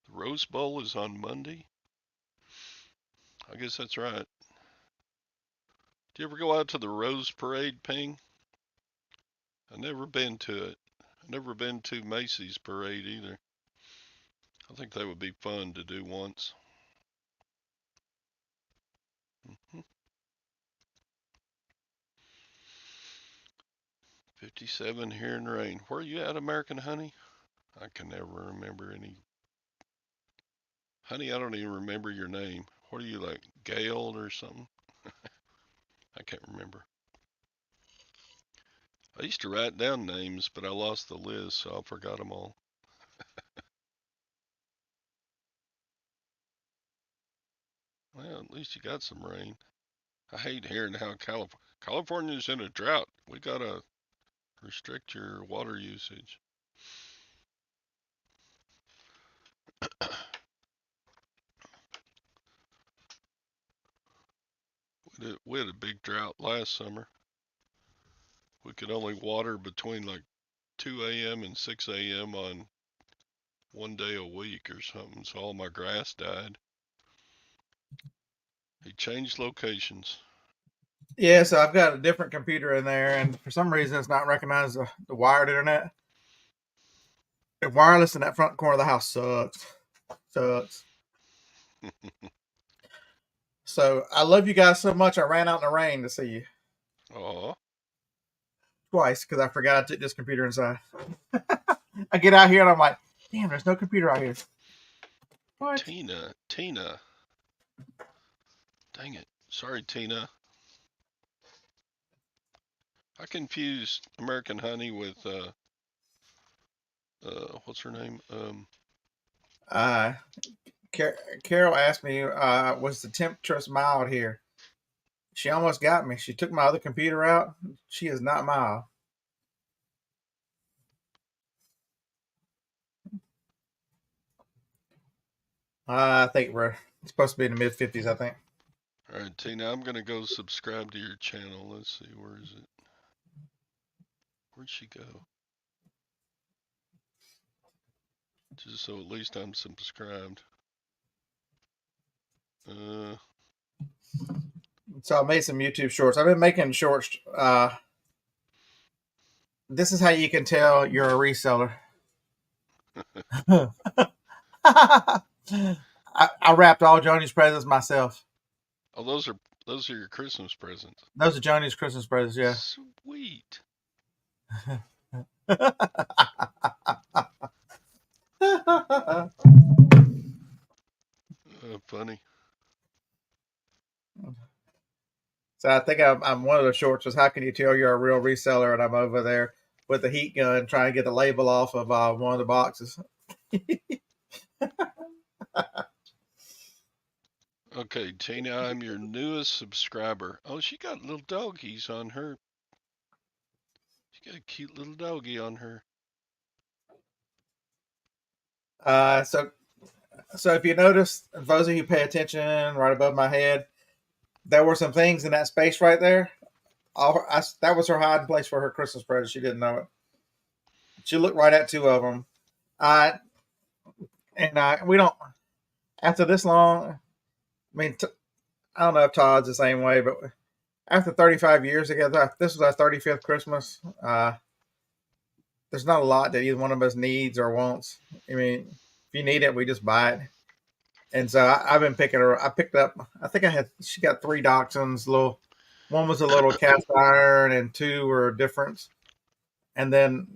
The Rose Bowl is on Monday. I guess that's right. Do you ever go out to the Rose Parade, Ping? I've never been to it. I've never been to Macy's Parade either. I think that would be fun to do once. 57 here in rain. Where are you at, American Honey? I can never remember any. Honey, I don't even remember your name. What are you like, Gail or something? I can't remember. I used to write down names, but I lost the list, so I forgot them all. Well, at least you got some rain. I hate hearing how California's in a drought. We gotta restrict your water usage. We had a big drought last summer. We could only water between like 2 a.m. and 6 a.m. on one day a week or something, so all my grass died. He changed locations. Yeah, so I've got a different computer in there, and for some reason it's not recognizing the wired internet. The wireless in that front corner of the house sucks. Sucks. So I love you guys so much. I ran out in the rain to see you Aw, twice because I forgot I took this computer inside. I get out here and I'm like, damn, there's no computer out here. What? Tina. Dang it. Sorry, Tina. I confused American Honey with what's her name? Uh, Carol asked me, was the temperature mild here? She almost got me. She took my other computer out. She is not mild. I think we're supposed to be in the mid 50s, I think. All right, Tina, I'm gonna go subscribe to your channel. Let's see, where is it? Where'd she go? Just so at least I'm subscribed. So I made some YouTube shorts. I've been making shorts This is how you can tell you're a reseller. I wrapped all Joni's presents myself. Oh, those are your Christmas presents. Those are Joni's Christmas presents, yeah. Sweet. Funny. So I think I'm one of the shorts was how can you tell you're a real reseller? And I'm over there with the heat gun trying to get the label off of one of the boxes. Okay, Tina, I'm your newest subscriber. Oh, she got little doggies on her. She got a cute little doggie on her. So if you notice, those of you who pay attention, right above my head, there were some things in that space right there. That was her hiding place for her Christmas present. She didn't know it. She looked right at two of them. We don't. After this long, I mean, I don't know if Todd's the same way, but after 35 years together, this was our 35th Christmas. There's not a lot that either one of us needs or wants. I mean, if you need it, we just buy it. And so I've been picking her. I picked up. I think she got 3 dachshunds. One was a little cast iron, and 2 were different. And then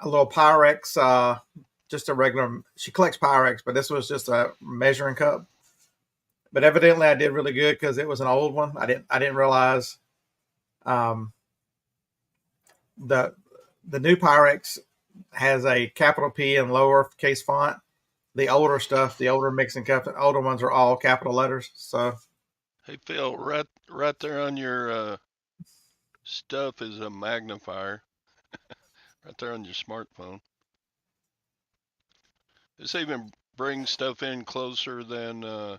a little Pyrex, just a regular. She collects Pyrex, but this was just a measuring cup. But evidently, I did really good because it was an old one. I didn't realize the new Pyrex has a capital P and lowercase font. The older stuff, the older mixing cups, the older ones are all capital letters. So, hey Phil, right there on your stuff is a magnifier. Right there on your smartphone. This even brings stuff in closer than.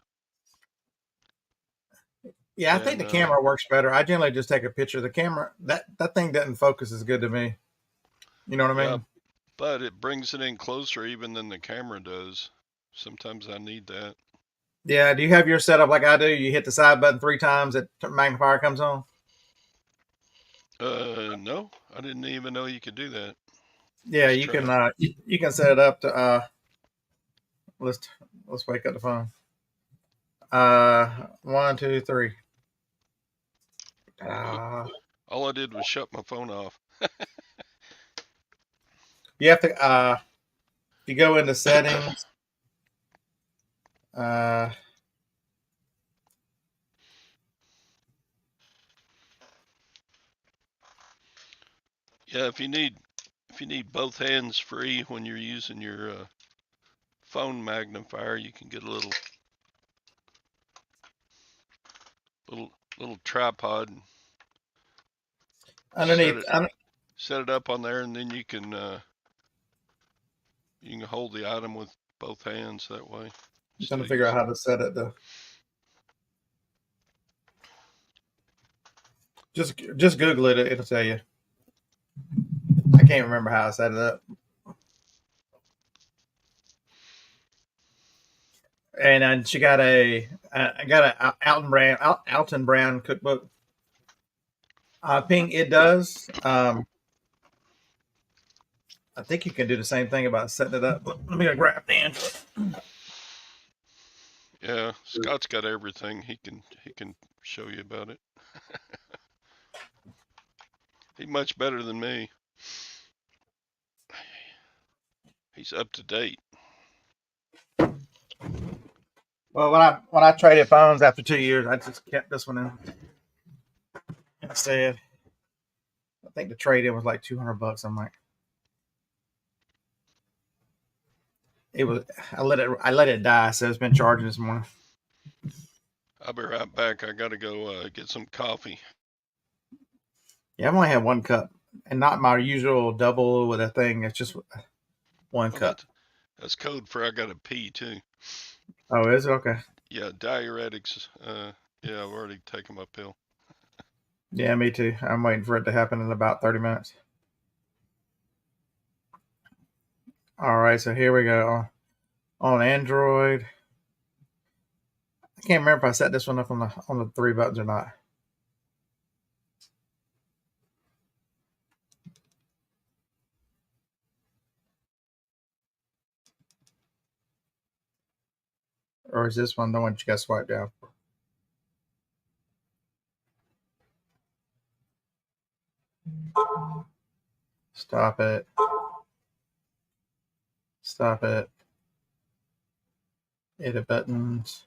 yeah, I think the camera works better. I generally just take a picture. The camera that thing doesn't focus as good to me. You know what I mean? But it brings it in closer even than the camera does. Sometimes I need that. Yeah. Do you have your setup like I do? You hit the side button 3 times, that magnifier comes on. No, I didn't even know you could do that. Yeah, you can. You can set it up to. Let's wake up the phone. 1, 2, 3. All I did was shut my phone off. You have to. You go into settings. Yeah, if you need both hands free when you're using your phone magnifier, you can get a little tripod. Underneath. Set it up on there, and then you can hold the item with both hands that way. I'm trying to figure out how to set it though. Just Google it; it'll tell you. I can't remember how I set it up. And she got I got a Alton brand cookbook. Ping, it does. I think you can do the same thing about setting it up. Let me go grab the Android. Yeah, Scott's got everything. He can show you about it. He's much better than me. He's up to date. Well, when I traded phones after 2 years, I just kept this one in instead. I think the trade-in was like $200. I'm like, it was. I let it die, so it's been charging this morning. I'll be right back. I gotta go get some coffee. Yeah, I've only had 1 cup, and not my usual double with a thing. It's just 1 cup. That's code for I gotta pee too. Oh, is it? Okay. Yeah, diuretics. Yeah, I've already taken my pill. Yeah, me too. I'm waiting for it to happen in about 30 minutes. All right, so here we go. On Android. I can't remember if I set this one up on the 3 buttons or not. Or is this one the one you got swiped down for? Stop it. Stop it. Edit buttons.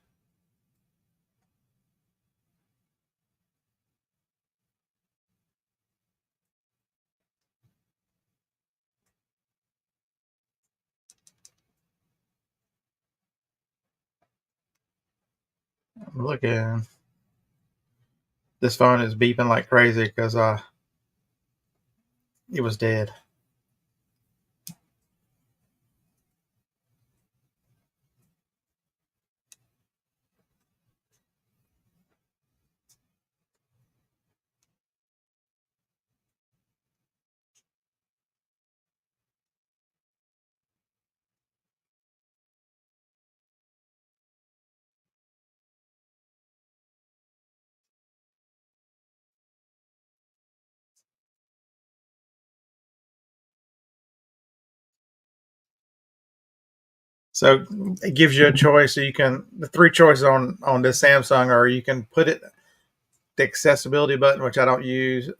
I'm looking. This phone is beeping like crazy because it was dead. So it gives you a choice. So you can the three choices on this Samsung are you can put it the accessibility button, which I don't use.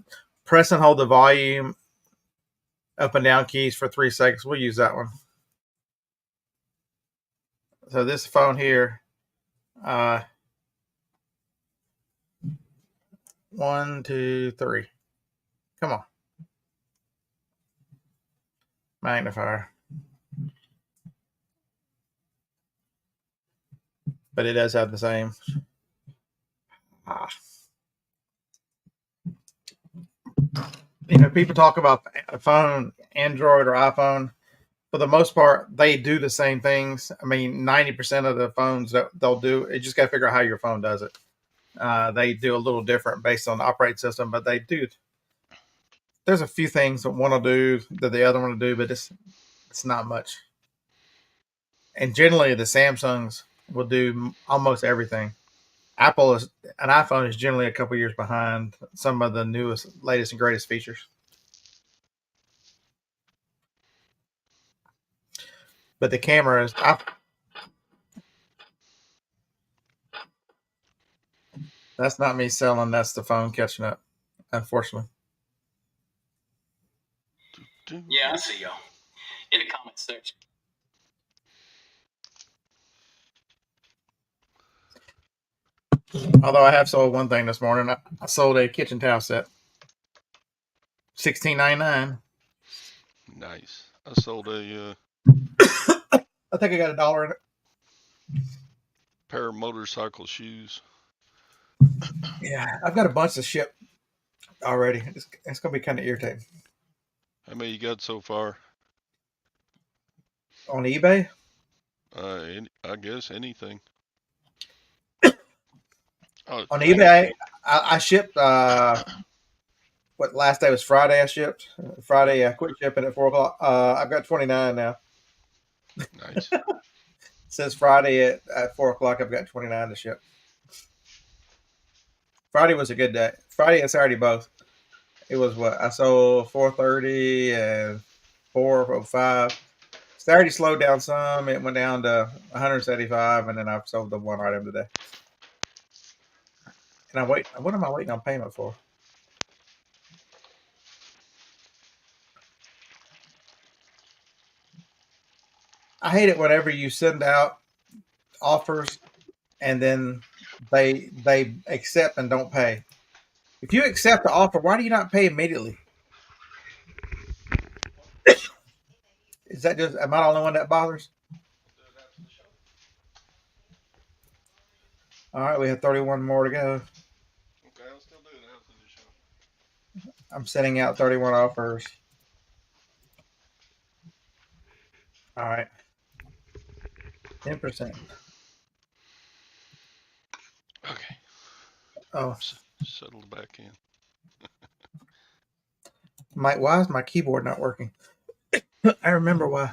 Press and hold the volume up and down keys for 3 seconds. We'll use that one. So this phone here, 1, 2, 3. Come on, magnifier. But it does have the same. People talk about a phone, Android or iPhone. For the most part, they do the same things. I mean, 90% of the phones that they'll do, you just got to figure out how your phone does it. They do a little different based on the operating system, but they do. There's a few things that one will do that the other one will do, but it's not much. And generally, the Samsungs will do almost everything. An iPhone is generally a couple years behind some of the newest, latest, and greatest features. But the camera is. That's not me selling. That's the phone catching up, unfortunately. Yeah, I see y'all in the comment section. Although I have sold one thing this morning. I sold a kitchen towel set. $16.99. Nice. I sold a I think I got $1 in it. pair of motorcycle shoes. Yeah, I've got a bunch to ship already. It's going to be kind of irritating. How many you got so far? On eBay? I guess anything. On eBay, I shipped. What last day was Friday? I shipped Friday. I quit shipping at 4 o'clock. I've got 29 now. Nice. Since Friday at 4 o'clock, I've got 29 to ship. Friday was a good day. Friday and Saturday both. It was what I sold 430 and 405. Saturday slowed down some. It went down to 175, and then I've sold the one item today. And what am I waiting on payment for? I hate it whenever you send out offers and then they accept and don't pay. If you accept the offer, why do you not pay immediately? Is that just am I the only one that bothers? All right, we have 31 more to go. Okay, I'll still do it after the show. I'm sending out 31 offers. All right. 10%. Okay. Oh, Settle back in. why is my keyboard not working? I remember why.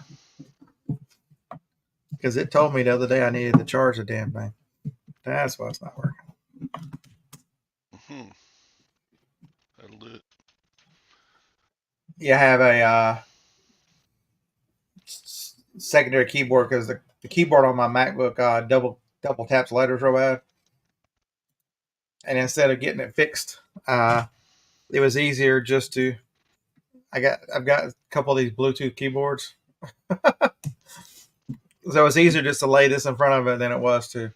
Because it told me the other day I needed to charge the damn thing. That's why it's not working. That'll do it. You have a secondary keyboard because the keyboard on my MacBook double taps letters real bad. And instead of getting it fixed, it was easier just to. I've got a couple of these Bluetooth keyboards, so it's easier just to lay this in front of it than it was to.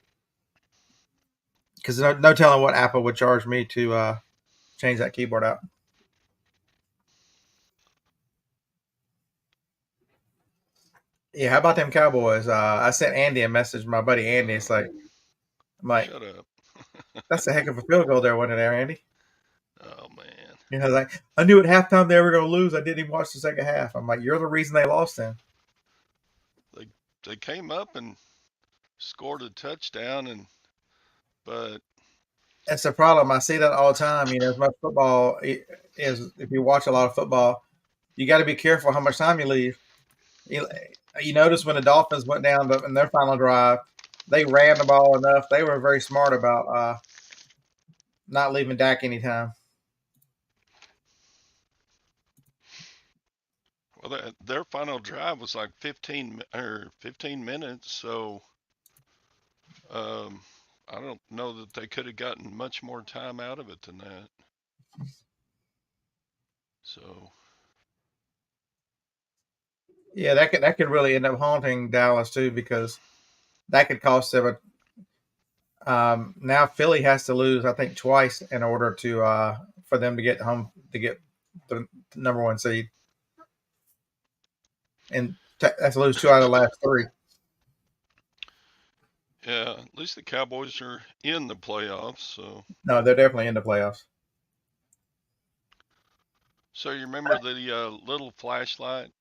Because no telling what Apple would charge me to change that keyboard out. Yeah, how about them Cowboys? I sent Andy a message, my buddy Andy. It's like, I'm like, Shut up. that's a heck of a field goal there, wasn't it, there, Andy? Oh man. You know, like I knew at halftime they were going to lose. I didn't even watch the second half. I'm like, you're the reason they lost then. They came up and scored a touchdown, but That's the problem. I see that all the time. You know, as much football is, if you watch a lot of football, you got to be careful how much time you leave. You notice when the Dolphins went down in their final drive, they ran the ball enough. They were very smart about not leaving Dak any time. well, their final drive was like 15 minutes, so I don't know that they could have gotten much more time out of it than that. So Yeah, that could really end up haunting Dallas too, because that could cost them. Now Philly has to lose, I think, twice in order to for them to get home to get the number one seed, and have to lose two out of the last three. yeah, at least the Cowboys are in the playoffs. So No, they're definitely in the playoffs. you remember the little flashlight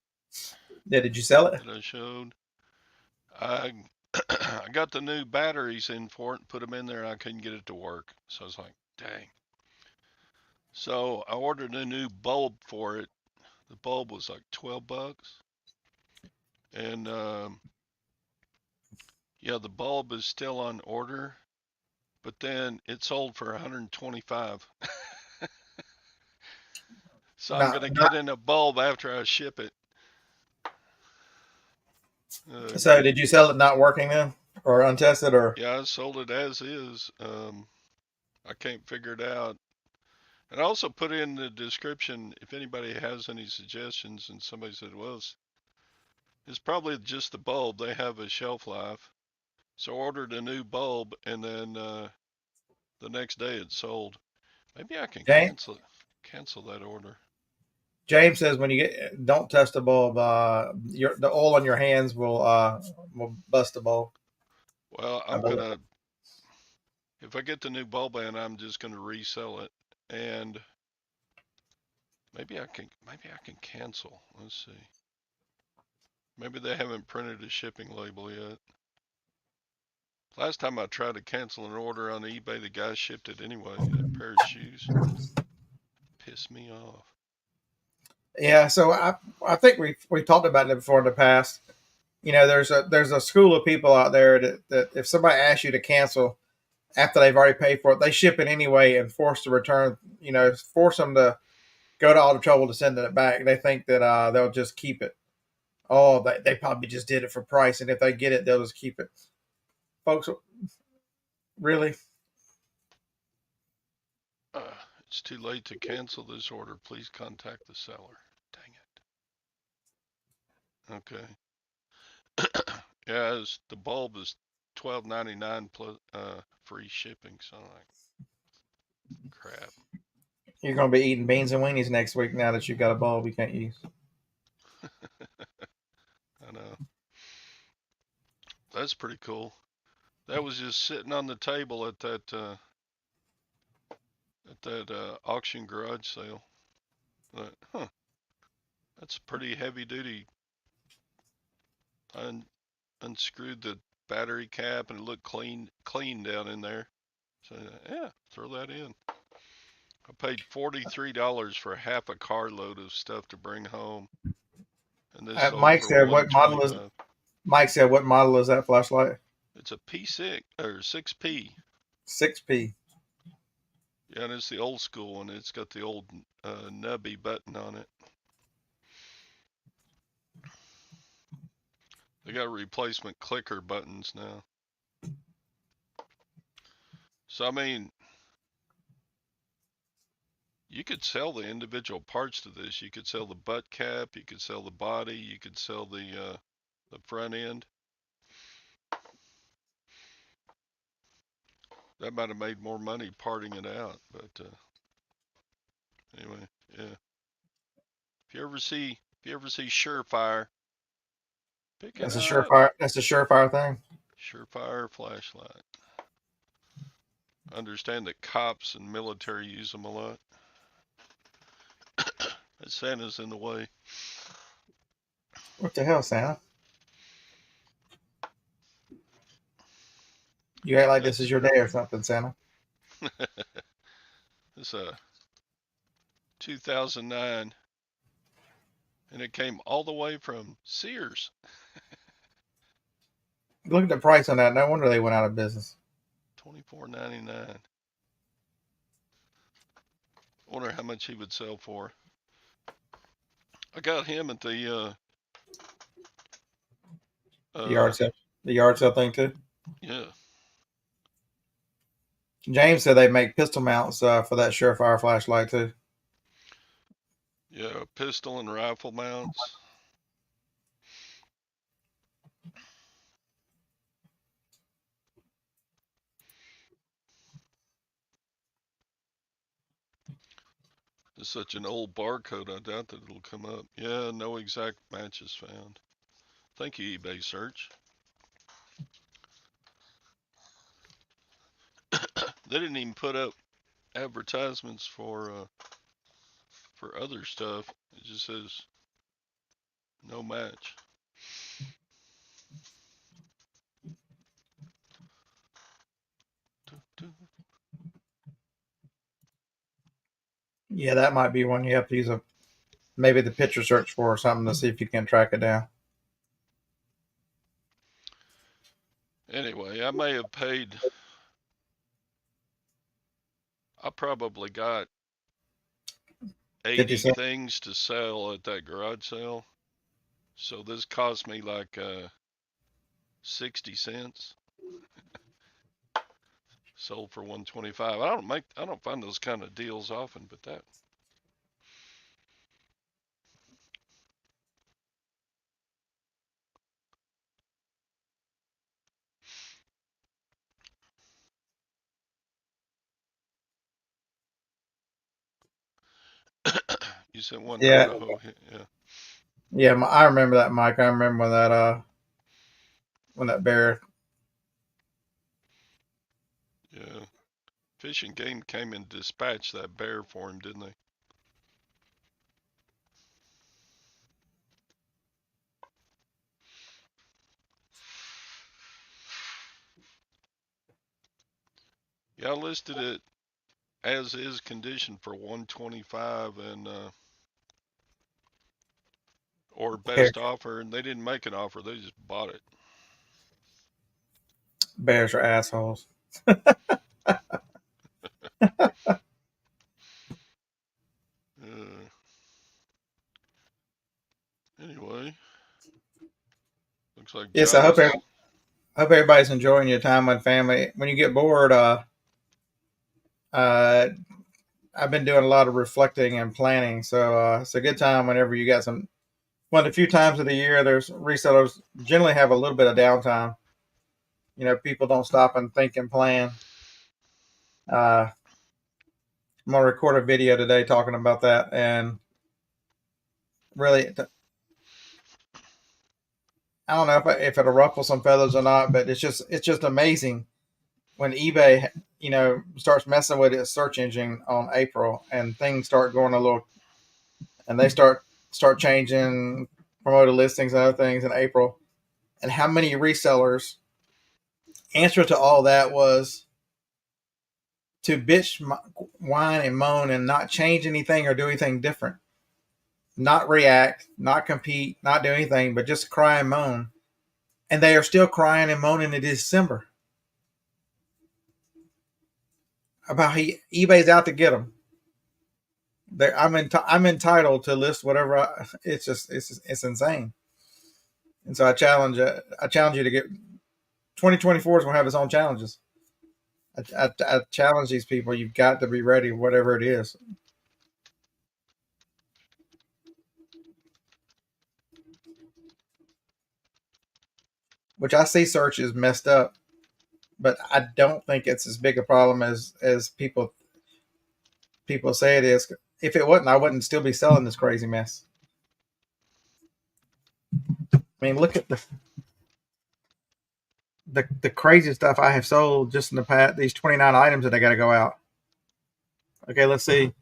Yeah, did you sell it? that I showed? I I got the new batteries in for it and put them in there, and I couldn't get it to work. So I was like, dang. So I ordered a new bulb for it. The bulb was like $12, and yeah, the bulb is still on order, but then it sold for 125. So I'm gonna Not. get in a bulb after I ship it. So did you sell it not working then, or untested, or? Yeah, I sold it as is. I can't figure it out. And I also put in the description if anybody has any suggestions, and somebody said, well, it's probably just the bulb. They have a shelf life. So I ordered a new bulb, and then the next day it sold. Maybe I can James, cancel that order. James says when you don't test the bulb, the oil on your hands will bust the bulb. Well, if I get the new bulb in, I'm just gonna resell it, and maybe I can cancel. Let's see. Maybe they haven't printed a shipping label yet. Last time I tried to cancel an order on eBay, the guy shipped it anyway. A pair of shoes. Pissed me off. Yeah, so I think we talked about it before in the past. You know, there's a school of people out there that if somebody asks you to cancel after they've already paid for it, they ship it anyway and force to return. You know, force them to go to all the trouble to send it back. They think that they'll just keep it. Oh, they probably just did it for price, and if they get it, they'll just keep it. Folks, really? It's too late to cancel this order. Please contact the seller. Dang it. Okay. Yeah, the bulb is $12.99 plus free shipping. So I'm like, crap. You're going to be eating beans and weenies next week now that you've got a bulb you can't use. I know. That's pretty cool. That was just sitting on the table at that auction garage sale. But, that's pretty heavy duty. I unscrewed the battery cap and it looked clean down in there. So yeah, throw that in. I paid $43 for half a carload of stuff to bring home, and this sold Mike for said, "What model is?" 125. Mike said, "What model is that flashlight?" It's a P6 or 6P. 6P. Yeah, and it's the old school one. It's got the old nubby button on it. They got replacement clicker buttons now. So I mean, you could sell the individual parts to this. You could sell the butt cap. You could sell the body. You could sell the front end. That might have made more money parting it out, but anyway, yeah. If you ever see Surefire, pick it That's a up. surefire. That's a surefire thing. Surefire flashlight. Understand that cops and military use them a lot. Santa's in the way. What the hell, Santa? You act like this is your day or something, Santa. It's a 2009, and it came all the way from Sears. Look at the price on that. No wonder they went out of business. $24.99. Wonder how much he would sell for. I got him at the The yard sale thing too. yeah. James said they make pistol mounts for that surefire flashlight too. Yeah, pistol and rifle mounts. It's such an old barcode, I doubt that it'll come up. Yeah, no exact matches found. Thank you, eBay search. They didn't even put up advertisements for other stuff. It just says no match. Yeah, that might be one you have to use maybe the picture search for or something to see if you can track it down. Anyway, I may have paid. I probably got 80 things to sell at that garage sale. So this cost me like 60 cents. Sold for 125. I don't find those kind of deals often, but that. You said one Yeah. Idaho, yeah. Yeah, I remember that, Mike. I remember when that bear. Yeah. Fish and Game came and dispatched that bear for him, didn't they? Yeah, I listed it as is condition for 125 and or best offer, and they didn't make an offer, they just bought it. Bears are assholes. Anyway, looks like yes, I hope everybody's enjoying your time with family. When you get bored, I've been doing a lot of reflecting and planning, so it's a good time whenever you got some. One of the few times of the year, there's resellers generally have a little bit of downtime. You know, people don't stop and think and plan. I'm gonna record a video today talking about that, and really, I don't know if it'll ruffle some feathers or not, but it's just amazing when eBay, starts messing with its search engine on April, and things start going a little, and they start changing promoted listings and other things in April, and how many resellers answer to all that was to bitch, whine, and moan and not change anything or do anything different, not react, not compete, not do anything, but just cry and moan. And they are still crying and moaning in December about how eBay's out to get them. I'm entitled to list whatever. It's insane. And so I challenge you to get 2024 is going to have its own challenges. I challenge these people. You've got to be ready, whatever it is. Which I see search is messed up, but I don't think it's as big a problem as people say it is. If it wasn't, I wouldn't still be selling this crazy mess. I mean, look at the crazy stuff I have sold just in the past. These 29 items that I got to go out. Okay, let's see.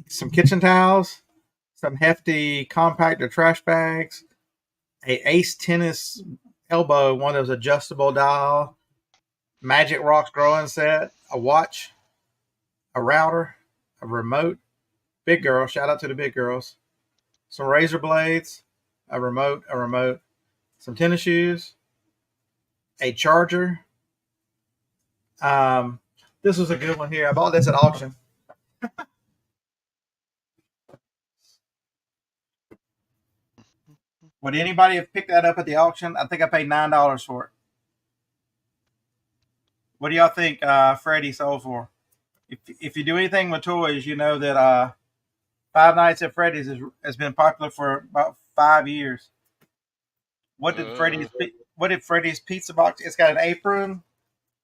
Some kitchen towels, some hefty compactor trash bags, a Ace tennis elbow, one of those adjustable dial, Magic Rocks growing set, a watch, a router, a remote. Big girl, shout out to the big girls. Some razor blades, a remote, some tennis shoes, a charger. This was a good one here. I bought this at auction. Would anybody have picked that up at the auction? I think I paid $9 for it. What do y'all think Freddie sold for? If you do anything with toys, you know that Five Nights at Freddy's has been popular for about 5 years. What did Freddy's pizza box? It's got an apron,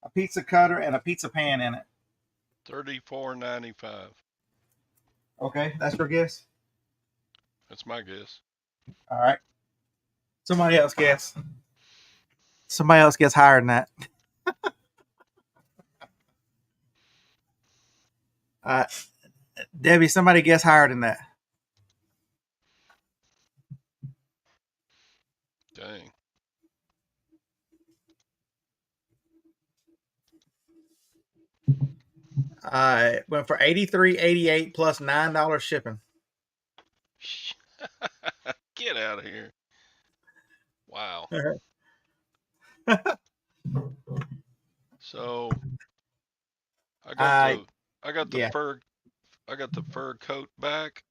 a pizza cutter, and a pizza pan in it. $34.95. Okay, that's your guess. That's my guess. All right. Somebody else guess. Somebody else gets higher than that. Debbie, somebody guess higher than that. Dang. Went for $83.88 plus $9 shipping. Get out of here. Wow. So I got the fur coat back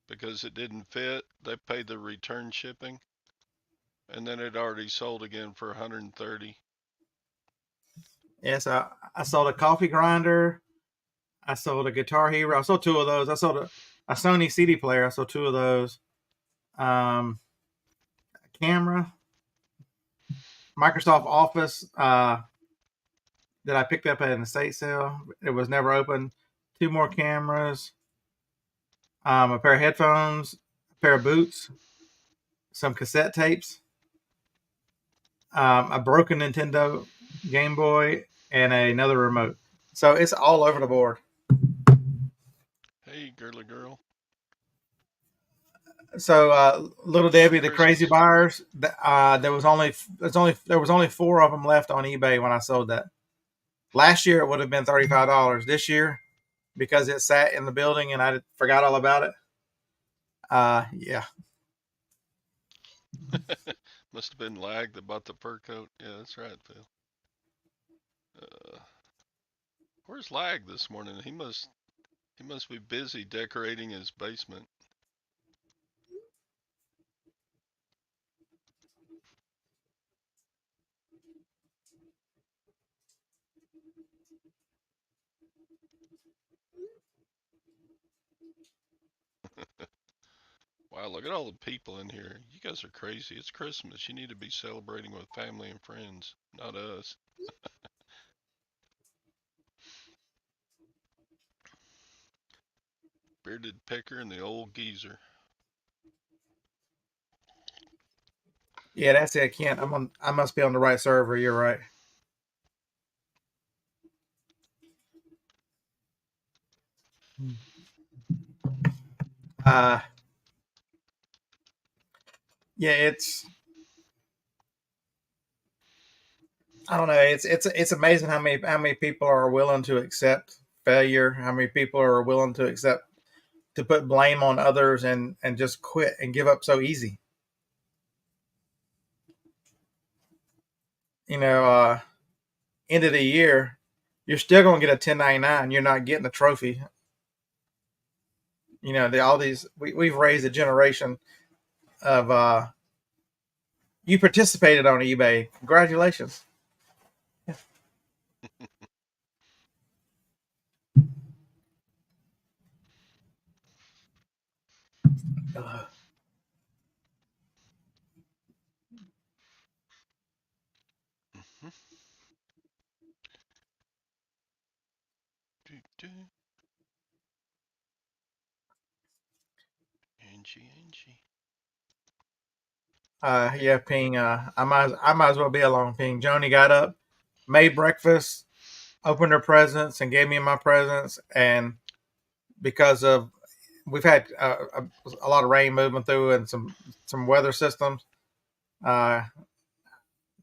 because it didn't fit. They paid the return shipping, and then it already sold again for $130. Yes, I sold a coffee grinder. I sold a Guitar Hero. I sold two of those. I sold a Sony CD player. I sold two of those. A camera, Microsoft Office that I picked up at an estate sale. It was never opened. Two more cameras, a pair of headphones, a pair of boots, some cassette tapes, a broken Nintendo Game Boy, and another remote. So it's all over the board. Hey, girly girl. So Little Debbie, the crazy buyers. There was only 4 of them left on eBay when I sold that. Last year it would have been $35. This year, because it sat in the building and I forgot all about it. Yeah. Must have been Lag that bought the fur coat. Yeah, that's right, Phil. Where's Lag this morning? He must be busy decorating his basement. Wow, look at all the people in here. You guys are crazy. It's Christmas. You need to be celebrating with family and friends, not us. Bearded Pecker and the old geezer. Yeah, that's it, Kent. I must be on the right server. You're right. Yeah, I don't know. It's amazing how many people are willing to accept failure. How many people are willing to accept to put blame on others and just quit and give up so easy. End of the year, you're still going to get a 1099. You're not getting a trophy. All these we've raised a generation of you participated on eBay. Congratulations. Mhm. Do-do. Angie. Yeah, Ping. I might as well be along. Ping. Joni got up, made breakfast, opened her presents, and gave me my presents. And because of we've had a lot of rain moving through and some weather systems, uh,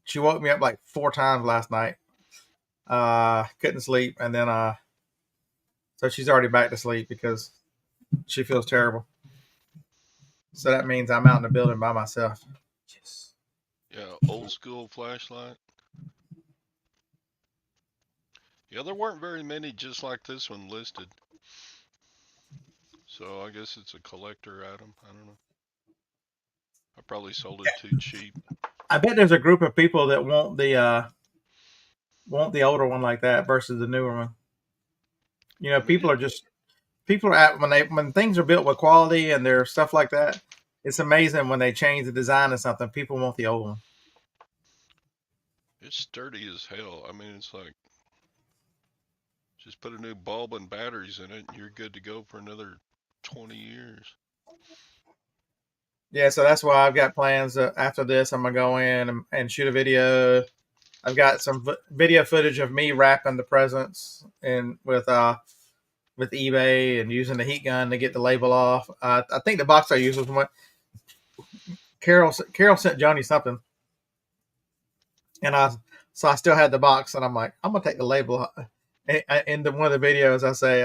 she woke me up like 4 times last night. Couldn't sleep, and then so she's already back to sleep because she feels terrible. So that means I'm out in the building by myself. Yes. Yeah, old school flashlight. Yeah, there weren't very many just like this one listed. So I guess it's a collector item. I don't know. I probably sold it too cheap. I bet there's a group of people that want the older one like that versus the newer one. You know, I mean, people are at when things are built with quality and there's stuff like that. It's amazing when they change the design of something. People want the old one. it's sturdy as hell. I mean, it's like just put a new bulb and batteries in it, and you're good to go for another 20 years. Yeah, so that's why I've got plans. After this, I'm gonna go in and shoot a video. I've got some video footage of me wrapping the presents and with eBay and using the heat gun to get the label off. I think the box I used was what Carol sent Johnny something, and I still had the box, and I'm like, I'm gonna take the label off. In one of the videos, I say,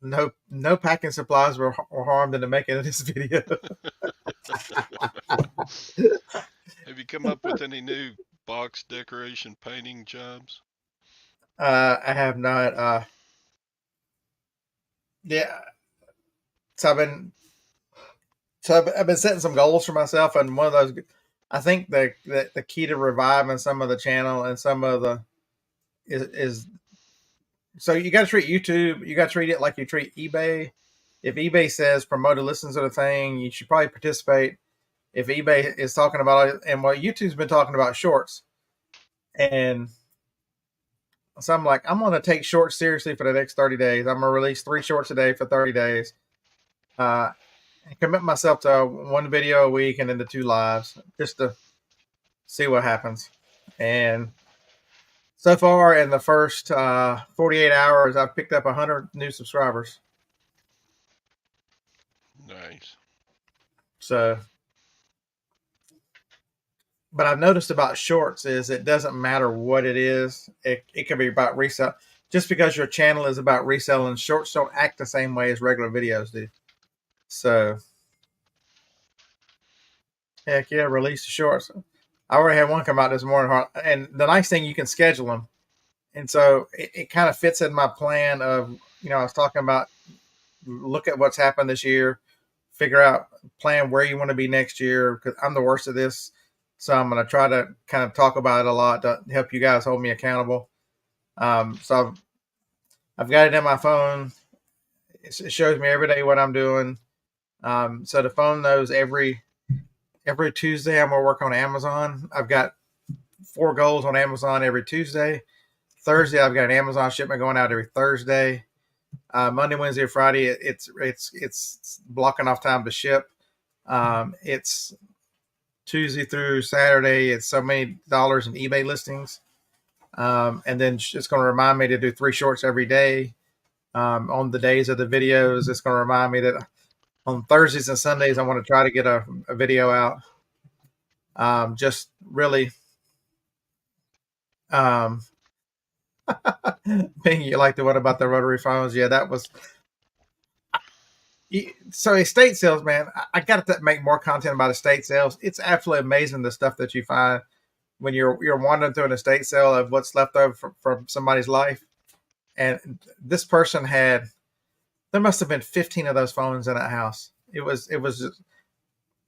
no packing supplies were harmed in the making of this video. Have you come up with any new box decoration painting jobs? I have not. Yeah, so I've been setting some goals for myself, and one of those, I think the key to reviving some of the channel and some of the is so you got to treat YouTube, you got to treat it like you treat eBay. If eBay says promoted listens to the thing, you should probably participate. If eBay is talking about it, and what YouTube's been talking about shorts, and so I'm like, I'm going to take shorts seriously for the next 30 days. I'm going to release 3 shorts a day for 30 days. And commit myself to 1 video a week and then the 2 lives just to see what happens. And so far in the first 48 hours, I've picked up 100 new subscribers. Nice. So, but I've noticed about shorts is it doesn't matter what it is. It can be about resell. Just because your channel is about reselling, shorts don't act the same way as regular videos do. So, heck yeah, release the shorts. I already had one come out this morning, and the nice thing, you can schedule them. And so it kind of fits in my plan of, I was talking about look at what's happened this year, figure out, plan where you want to be next year, because I'm the worst at this. So I'm going to try to kind of talk about it a lot to help you guys hold me accountable. So I've got it in my phone. It shows me every day what I'm doing. So the phone knows every Tuesday I'm going to work on Amazon. I've got 4 goals on Amazon every Tuesday. Thursday, I've got an Amazon shipment going out every Thursday. Monday, Wednesday, Friday, it's blocking off time to ship. It's Tuesday through Saturday. It's so many dollars in eBay listings, and then it's going to remind me to do 3 shorts every day. On the days of the videos, it's going to remind me that on Thursdays and Sundays, I want to try to get a video out. Just really. Ping, you like the one about the rotary phones? Yeah, that was. So estate sales, man, I got to make more content about estate sales. It's absolutely amazing the stuff that you find when you're wandering through an estate sale of what's left over from somebody's life. And this person there must have been 15 of those phones in that house. It was just,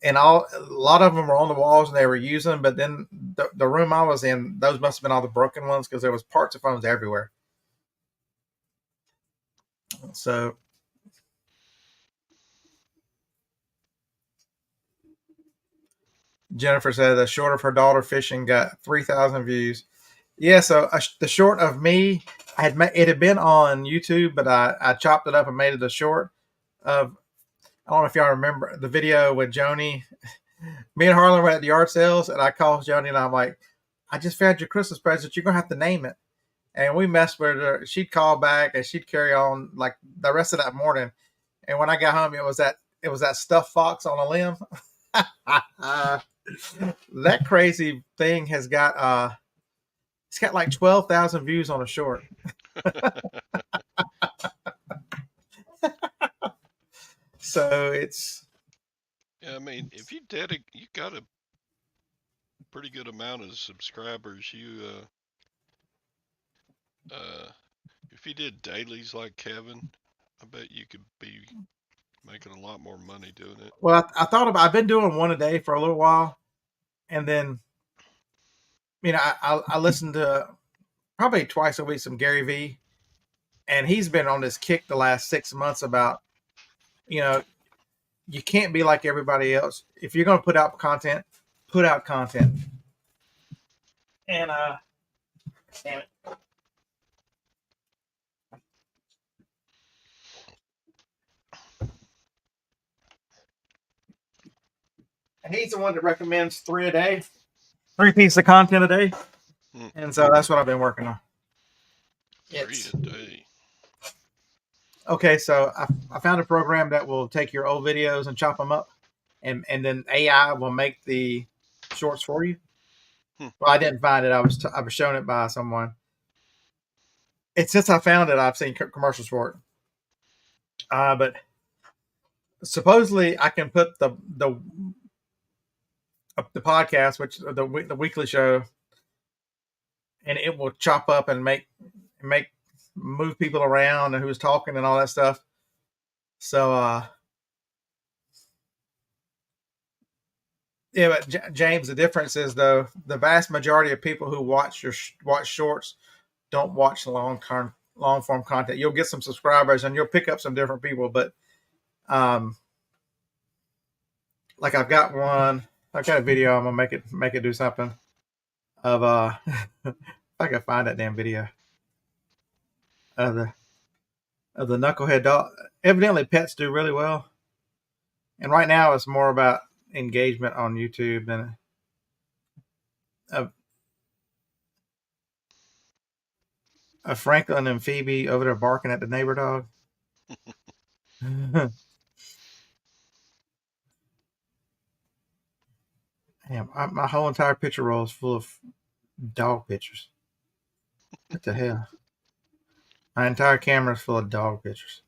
and a lot of them were on the walls and they were using them. But then the room I was in, those must have been all the broken ones because there was parts of phones everywhere. So Jennifer said the short of her daughter fishing got 3,000 views. Yeah, so the short of me, it had been on YouTube, but I chopped it up and made it a short of. I don't know if y'all remember the video with Joni. Me and Harlan were at the yard sales, and I called Joni and I'm like, "I just found your Christmas present. You're gonna have to name it." And we messed with her. She'd call back and she'd carry on like the rest of that morning. And when I got home, it was that stuffed fox on a limb. That crazy thing has got it's got like 12,000 views on a short. So it's Yeah, I mean, if you got a pretty good amount of subscribers. If you did dailies like Kevin, I bet you could be making a lot more money doing it. well, I've been doing one a day for a little while, and then I listen to probably twice a week some Gary V, and he's been on this kick the last 6 months about you know you can't be like everybody else. If you're going to put out content, put out content. And damn it. And he's the one that recommends 3 pieces of content a day. And so that's what I've been working on. 3 a day. Okay, so I found a program that will take your old videos and chop them up, and then AI will make the shorts for you. Well, I didn't find it. I was shown it by someone. And since I found it, I've seen commercials for it. But supposedly I can put the podcast, which the weekly show, and it will chop up and move people around and who's talking and all that stuff. So yeah, but James, the difference is though the vast majority of people who watch shorts don't watch long form content. You'll get some subscribers and you'll pick up some different people, but like I've got a video. I'm gonna make it do something of if I can find that damn video of the knucklehead dog. Evidently, pets do really well, and right now it's more about engagement on YouTube than a Franklin and Phoebe over there barking at the neighbor dog. Damn, my whole entire picture roll is full of dog pictures. What the hell? My entire camera is full of dog pictures.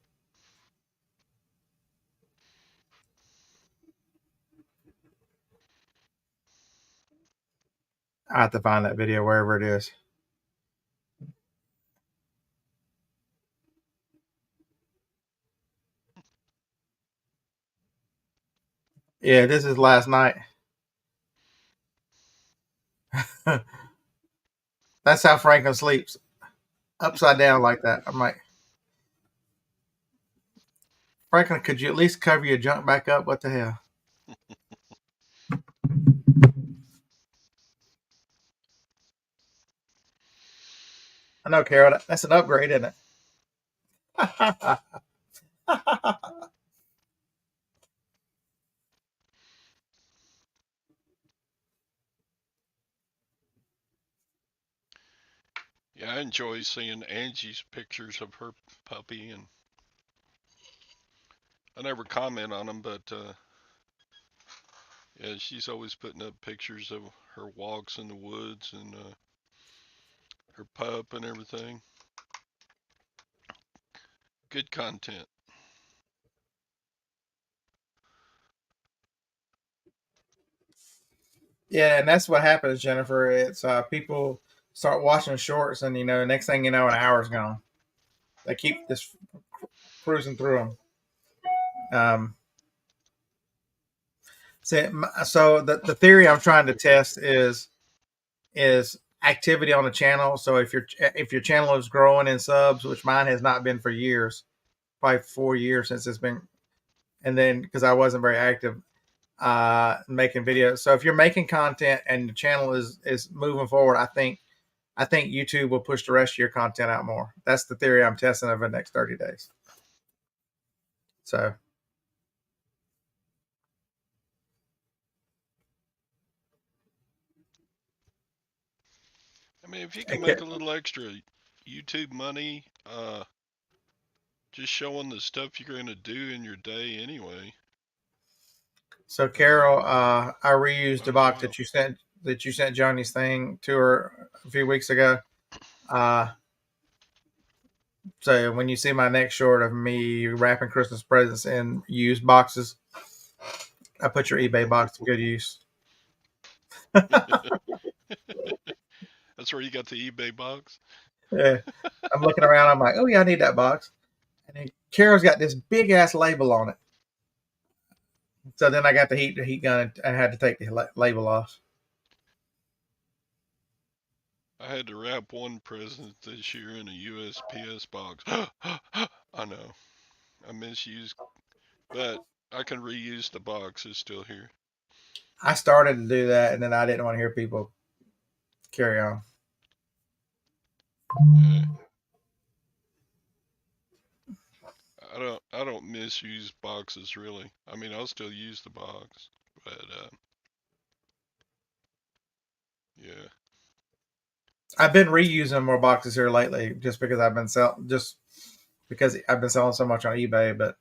I have to find that video wherever it is. Yeah, this is last night. That's how Franklin sleeps. Upside down like that. I'm like, Franklin, could you at least cover your junk back up? What the hell? I know, Carol. That's an upgrade, isn't it? Yeah, I enjoy seeing Angie's pictures of her puppy, and I never comment on them, but yeah, she's always putting up pictures of her walks in the woods and her pup and everything. Good content. Yeah, and that's what happens, Jennifer. It's people start watching shorts, and next thing you know, an hour's gone. They keep just cruising through them. So the theory I'm trying to test is activity on the channel. So if your channel is growing in subs, which mine has not been for years, probably 4 years since it's been, and then because I wasn't very active, making videos. So if you're making content and the channel is moving forward, I think YouTube will push the rest of your content out more. That's the theory I'm testing over the next 30 days. So I mean, if you can make a little extra YouTube money, just showing the stuff you're going to do in your day anyway. So Carol, I reused the box well. that you sent Johnny's thing to her a few weeks ago. So when you see my next short of me wrapping Christmas presents in used boxes, I put your eBay box to good use. That's where you got the eBay box? Yeah. I'm looking around. I'm like, oh yeah, I need that box. And then Carol's got this big ass label on it. So then I got the heat gun and I had to take the label off. I had to wrap one present this year in a USPS box. I know. I misused, but I can reuse the box. It's still here. I started to do that, and then I didn't want to hear people carry on. Yeah. I don't misuse boxes really. I mean, I'll still use the box, but yeah. I've been reusing more boxes here lately, just because I've been selling so much on eBay. But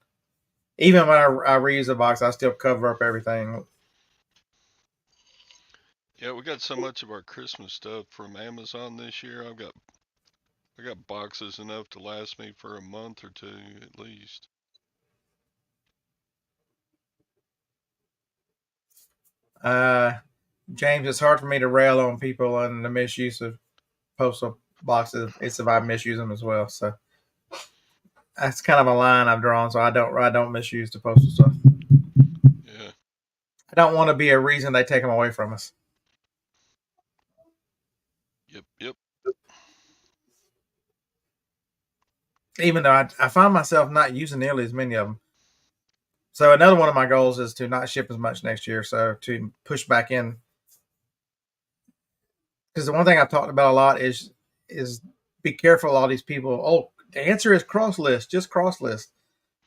even when I reuse a box, I still cover up everything. Yeah, we got so much of our Christmas stuff from Amazon this year. I got boxes enough to last me for a month or two at least. James, it's hard for me to rail on people on the misuse of postal boxes. It's if I misuse them as well. So that's kind of a line I've drawn. So I don't misuse the postal stuff. Yeah. I don't want to be a reason they take them away from us. Yep. Even though I find myself not using nearly as many of them. So another one of my goals is to not ship as much next year. So to push back in, because the one thing I've talked about a lot is be careful. All these people. Oh, the answer is cross list. Just cross list.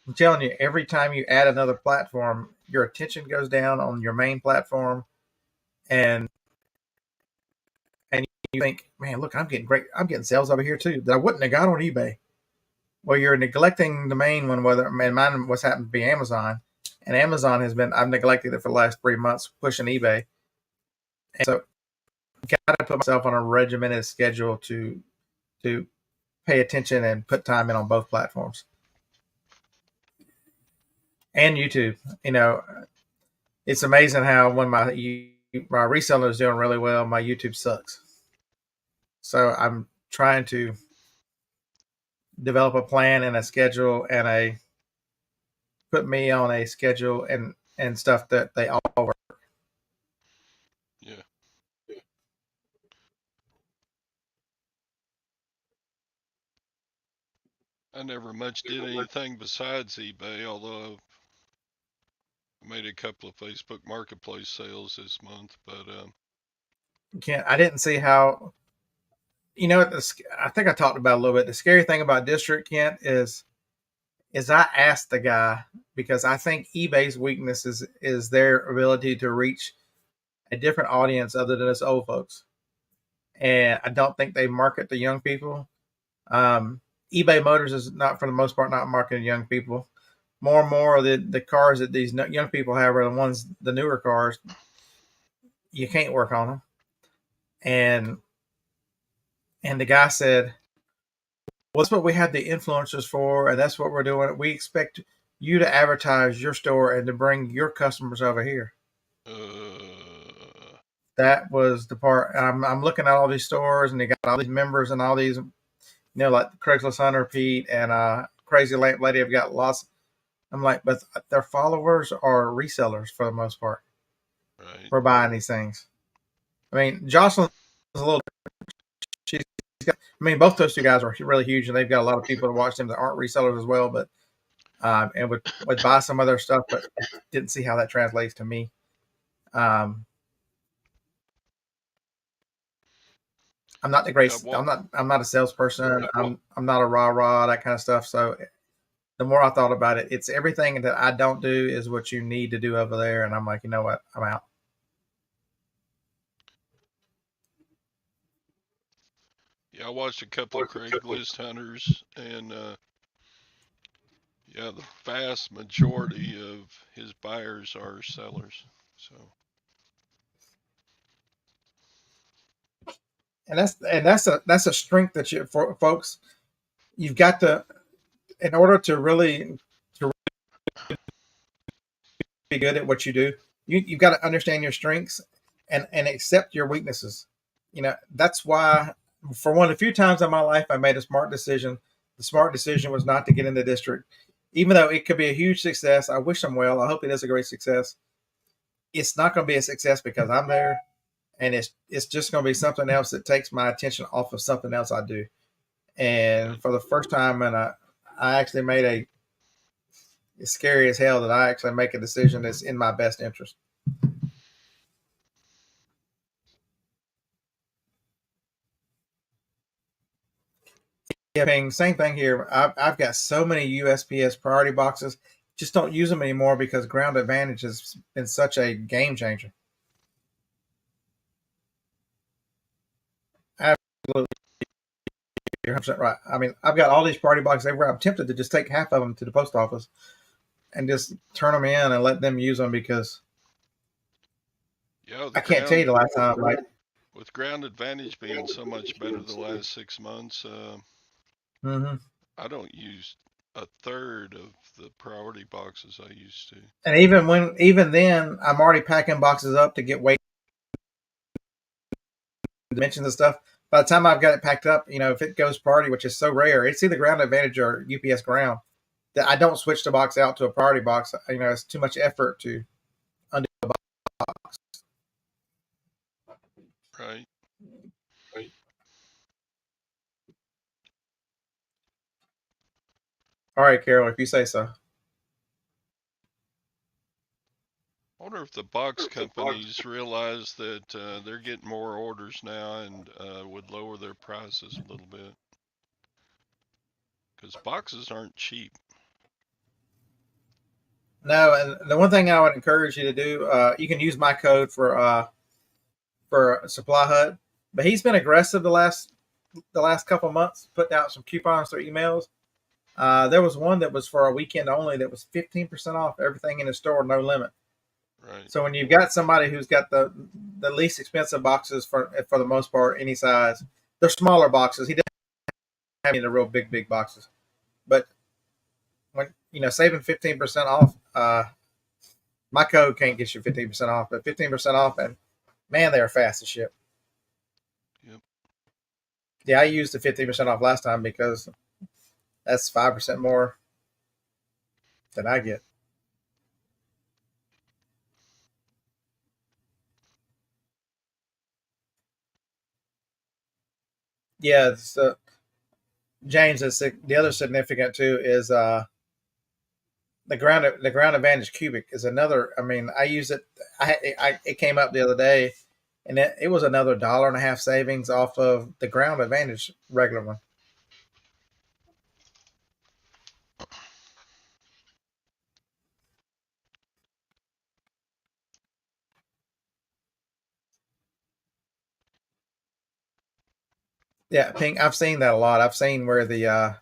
I'm telling you, every time you add another platform, your attention goes down on your main platform, and you think, man, look, I'm getting sales over here too that I wouldn't have got on eBay. Well, you're neglecting the main one. Mine was happened to be Amazon, and Amazon I've neglected it for the last 3 months pushing eBay, and so I got to put myself on a regimented schedule to pay attention and put time in on both platforms. And YouTube, it's amazing how when my reseller is doing really well, my YouTube sucks. So I'm trying to develop a plan and a schedule and put me on a schedule and stuff that they all work. Yeah. I never much did anything besides eBay, although I made a couple of Facebook Marketplace sales this month, but I didn't see how. I think I talked about it a little bit. The scary thing about District, Kent, is I asked the guy because I think eBay's weakness is their ability to reach a different audience other than us old folks, and I don't think they market to young people. eBay Motors is not, for the most part, not marketing to young people. More and more of the cars that these young people have are the newer cars. You can't work on them, and the guy said, well, that's what we have the influencers for, and that's what we're doing. We expect you to advertise your store and to bring your customers over here. That was the part. I'm looking at all these stores, and they got all these members and all these, like Craigslist Hunter, Pete, and Crazy Lamp Lady have got lots. I'm like, but their followers are resellers for the most part. right. For buying these things. I mean, Jocelyn is a little. Both those two guys are really huge, and they've got a lot of people to watch them that aren't resellers as well. But and would buy some of their stuff, but didn't see how that translates to me. Um, I'm not the great. Yeah, well, I'm not a salesperson. I'm not a rah rah that kind of stuff. So the more I thought about it, it's everything that I don't do is what you need to do over there. And I'm like, you know what? I'm out. yeah, I watched a couple of Craigslist hunters, and yeah, the vast majority of his buyers are sellers. So And that's a strength that you for folks. You've got to, in order to really be good at what you do, you've got to understand your strengths and accept your weaknesses. You know, that's why for one of the few times in my life I made a smart decision. The smart decision was not to get in the district. Even though it could be a huge success, I wish him well. I hope it is a great success. It's not going to be a success because I'm there, and it's just going to be something else that takes my attention off of something else I do. And right. for the first time, I actually made it's scary as hell that I actually make a decision that's in my best interest. Yeah, same thing here. I've got so many USPS priority boxes. Just don't use them anymore because ground advantage has been such a game changer. Absolutely, you're 100% right. I mean, I've got all these priority boxes everywhere. I'm tempted to just take half of them to the post office and just turn them in and let them use them because Yeah, I can't tell you the last time. Like, with ground advantage being so much better the last 6 months, mm-hmm. I don't use a third of the priority boxes I used to. And even then, I'm already packing boxes up to get weight dimensions and stuff. By the time I've got it packed up, you know, if it goes priority, which is so rare, it's either ground advantage or UPS ground. That I don't switch the box out to a priority box. You know, it's too much effort to undo a box. Right. All right, Carol, if you say so. I wonder if the box companies realize that they're getting more orders now and would lower their prices a little bit. Because boxes aren't cheap. No, and the one thing I would encourage you to do, you can use my code for Supply Hut, but he's been aggressive the last couple months, putting out some coupons through emails. There was one that was for a weekend only that was 15% off everything in the store, no limit. Right. So when you've got somebody who's got the least expensive boxes for the most part, any size, they're smaller boxes. He doesn't have any of the real big boxes, but when you know saving 15% off, my code can't get you 15% off, but 15% off, and man, they are fast to ship. Yep. Yeah, I used the 15% off last time because that's 5% more than I get. Yeah, so James, the other significant too is the ground advantage cubic is another. I mean, I use it. It came up the other day, and it was another $1.50 savings off of the ground advantage regular one. Yeah, pink. I've seen that a lot. I've seen where the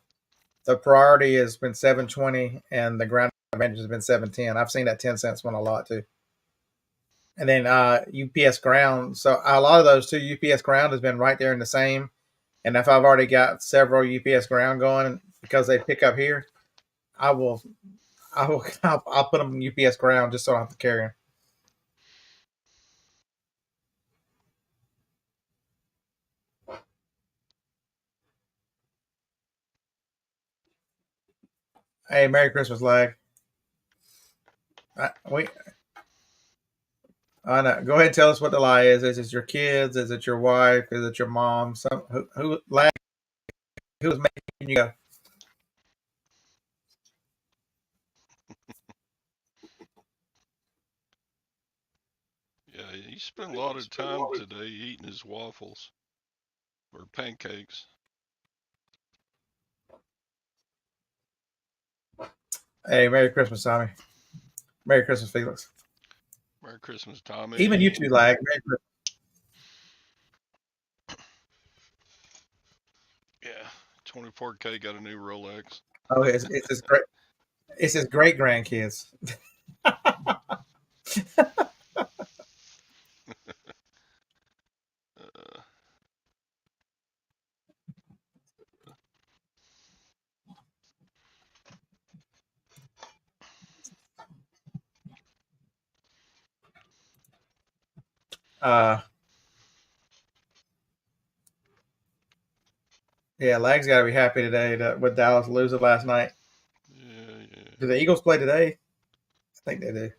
priority has been 720 and the ground advantage has been 710. I've seen that 10 cents one a lot too. And then UPS ground. So a lot of those too. UPS ground has been right there in the same. And if I've already got several UPS ground going because they pick up here, I will I'll put them in UPS ground just so I don't have to carry them. Hey, Merry Christmas, lag. We I know. Go ahead and tell us what the lie is. Is it your kids? Is it your wife? Is it your mom? Who lag? Who's making you go? Yeah, he spent a lot of time today eating his waffles or pancakes. Hey, Merry Christmas, Tommy. Merry Christmas, Felix. Merry Christmas, Tommy. Even you two lag. Merry Christmas. Yeah, 24K got a new Rolex. Oh, it's his great. It's his great grandkids. Uh, Yeah, Lag's got to be happy today with Dallas losing last night. yeah. Do the Eagles play today? I think they do.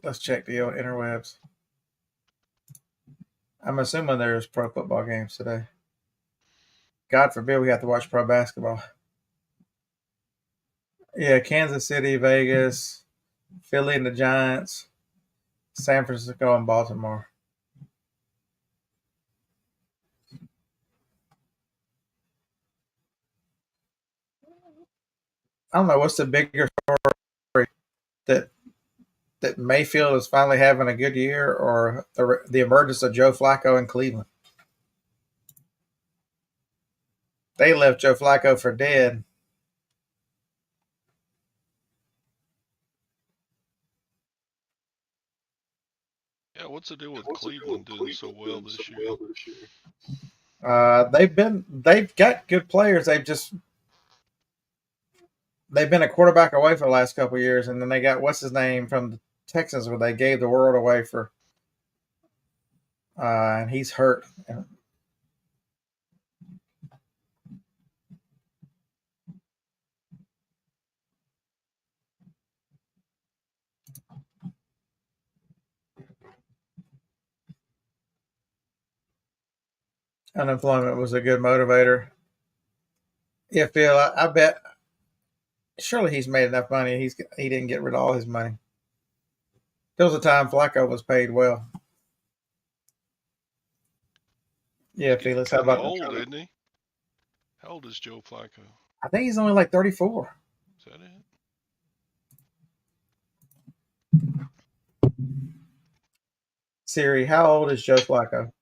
Let's check the interwebs. I'm assuming there's pro football games today. God forbid we have to watch pro basketball. Yeah, Kansas City, Vegas, Philly and the Giants, San Francisco and Baltimore. I don't know what's the bigger story, that Mayfield is finally having a good year, or the emergence of Joe Flacco in Cleveland. They left Joe Flacco for dead. Yeah, what's the deal with Cleveland doing so well this year? They've got good players. They've been a quarterback away for the last couple of years, and then they got what's his name from the Texans, where they gave the world away for, and he's hurt. Unemployment was a good motivator. Yeah, Phil, I bet surely he's made enough money. He didn't get rid of all his money. There was a time Flacco was paid well. Yeah, Felix, how Kind of about old, isn't he? How old is Joe Flacco? I think he's only like 34. Is that it? Siri, how old is Joe Flacco?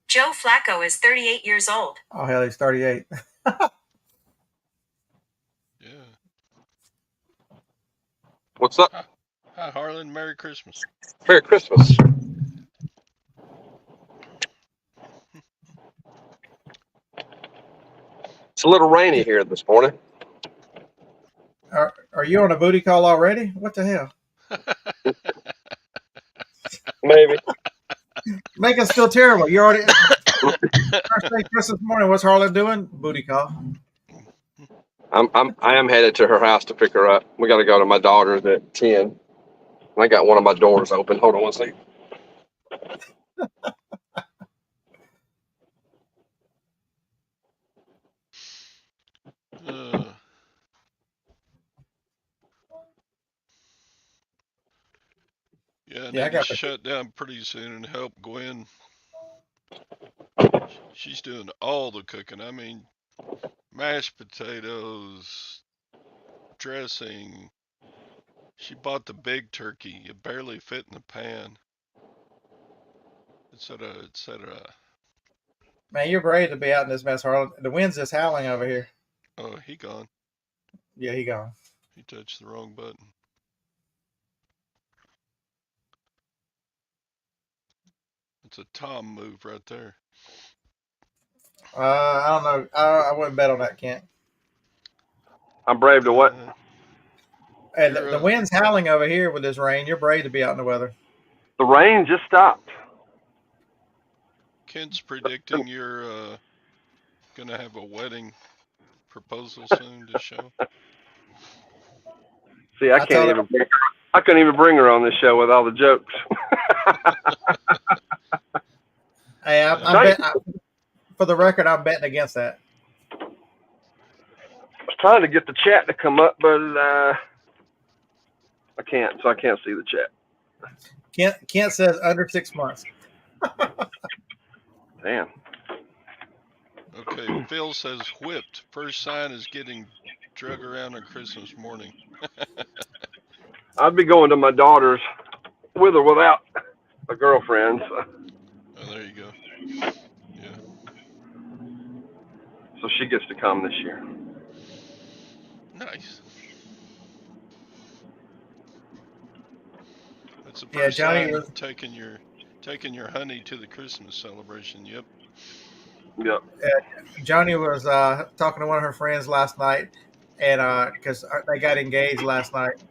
Joe Flacco is 38 years old. Oh, hell, he's 38. Yeah. What's up? Hi, Harlan. Merry Christmas. Merry Christmas. It's a little rainy here this morning. Are you on a booty call already? What the hell? Maybe. Make us feel terrible. You already first day Christmas morning. What's Harlan doing? Booty call. I am headed to her house to pick her up. We got to go to my daughter's at 10. I got one of my doors open. Hold on one second. Yeah, I Yeah, I need to got the. shut down pretty soon and help Gwen. She's doing all the cooking. I mean, mashed potatoes, dressing. She bought the big turkey. It barely fit in the pan, etc., etc. Man, you're brave to be out in this mess, Harlan. The wind's just howling over here. Oh, he gone. Yeah, he gone. He touched the wrong button. It's a Tom move right there. I don't know. I wouldn't bet on that, Kent. I'm brave to what? And the wind's howling over here with this rain. You're brave to be out in the weather. The rain just stopped. Kent's predicting you're gonna have a wedding proposal soon to show. See, I couldn't even bring her on this show with all the jokes. Hey, for the record, I'm betting against that. I was trying to get the chat to come up, but I can't, so I can't see the chat. Kent says under 6 months. Damn. Okay, Phil says whipped. First sign is getting drug around on Christmas morning. I'd be going to my daughter's with or without a girlfriend. So. Oh, there you go. Yeah. So she gets to come this year. Nice. That's the Yeah, first Johnny sign, was taking your honey to the Christmas celebration. Yep. Yep. Johnny was talking to one of her friends last night, and because they got engaged last night,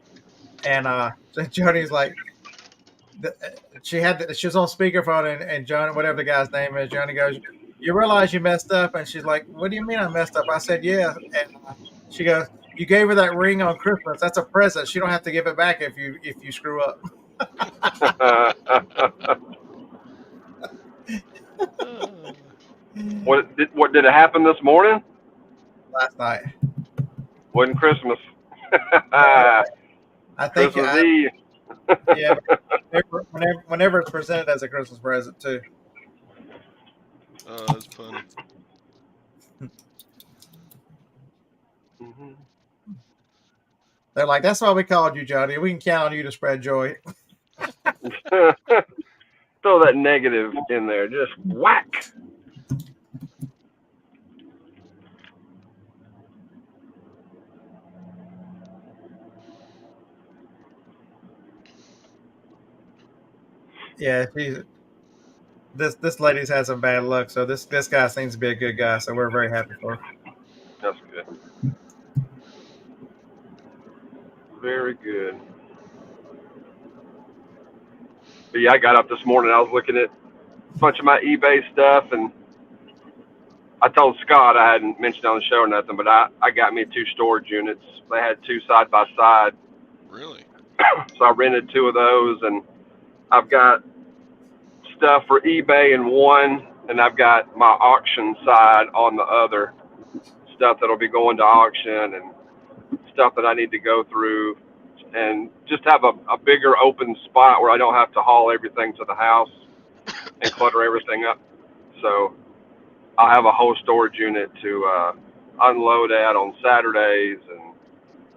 and so Johnny's like, she was on speakerphone, and Johnny, whatever the guy's name is, Johnny goes, "You realize you messed up?" And she's like, "What do you mean I messed up?" I said, "Yeah." And she goes, "You gave her that ring on Christmas. That's a present. She don't have to give it back if you screw up." What did it happen this morning? Last night. Wasn't Christmas. I think Christmas Eve. yeah, whenever it's presented as a Christmas present too. That's funny. Mhm. They're like, "That's why we called you, Johnny. We can count on you to spread joy." Throw that negative in there. Just whack. Yeah, this lady's had some bad luck, so this guy seems to be a good guy, so we're very happy for her. That's good. Very good. But yeah, I got up this morning. I was looking at a bunch of my eBay stuff, and I told Scott I hadn't mentioned on the show or nothing, but I got me 2 storage units. They had 2 side by side. Really? So I rented 2 of those, and I've got stuff for eBay in one, and I've got my auction side on the other. Stuff that'll be going to auction and stuff that I need to go through, and just have a bigger open spot where I don't have to haul everything to the house and clutter everything up. So I'll have a whole storage unit to unload at on Saturdays and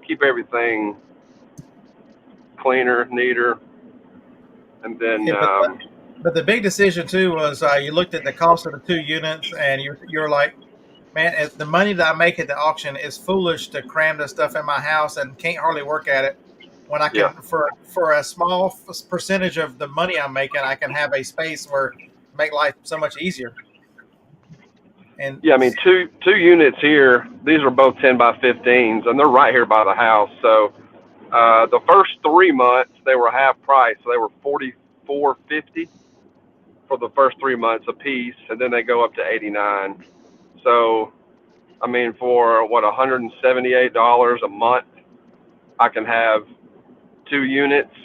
keep everything cleaner, neater. And then, Yeah, but the big decision too was you looked at the cost of the 2 units, and you're like, "Man, the money that I make at the auction is foolish to cram this stuff in my house and can't hardly work at it. When I yeah, can, for a small percentage of the money I'm making, I can have a space where make life so much easier." And yeah. I mean, two units here. These are both 10 by 15s, and they're right here by the house. So the first 3 months they were half price. So they were $44.50 for the first 3 months a piece, and then they go up to $89. So, I mean, for what, $178 a month, I can have 2 units.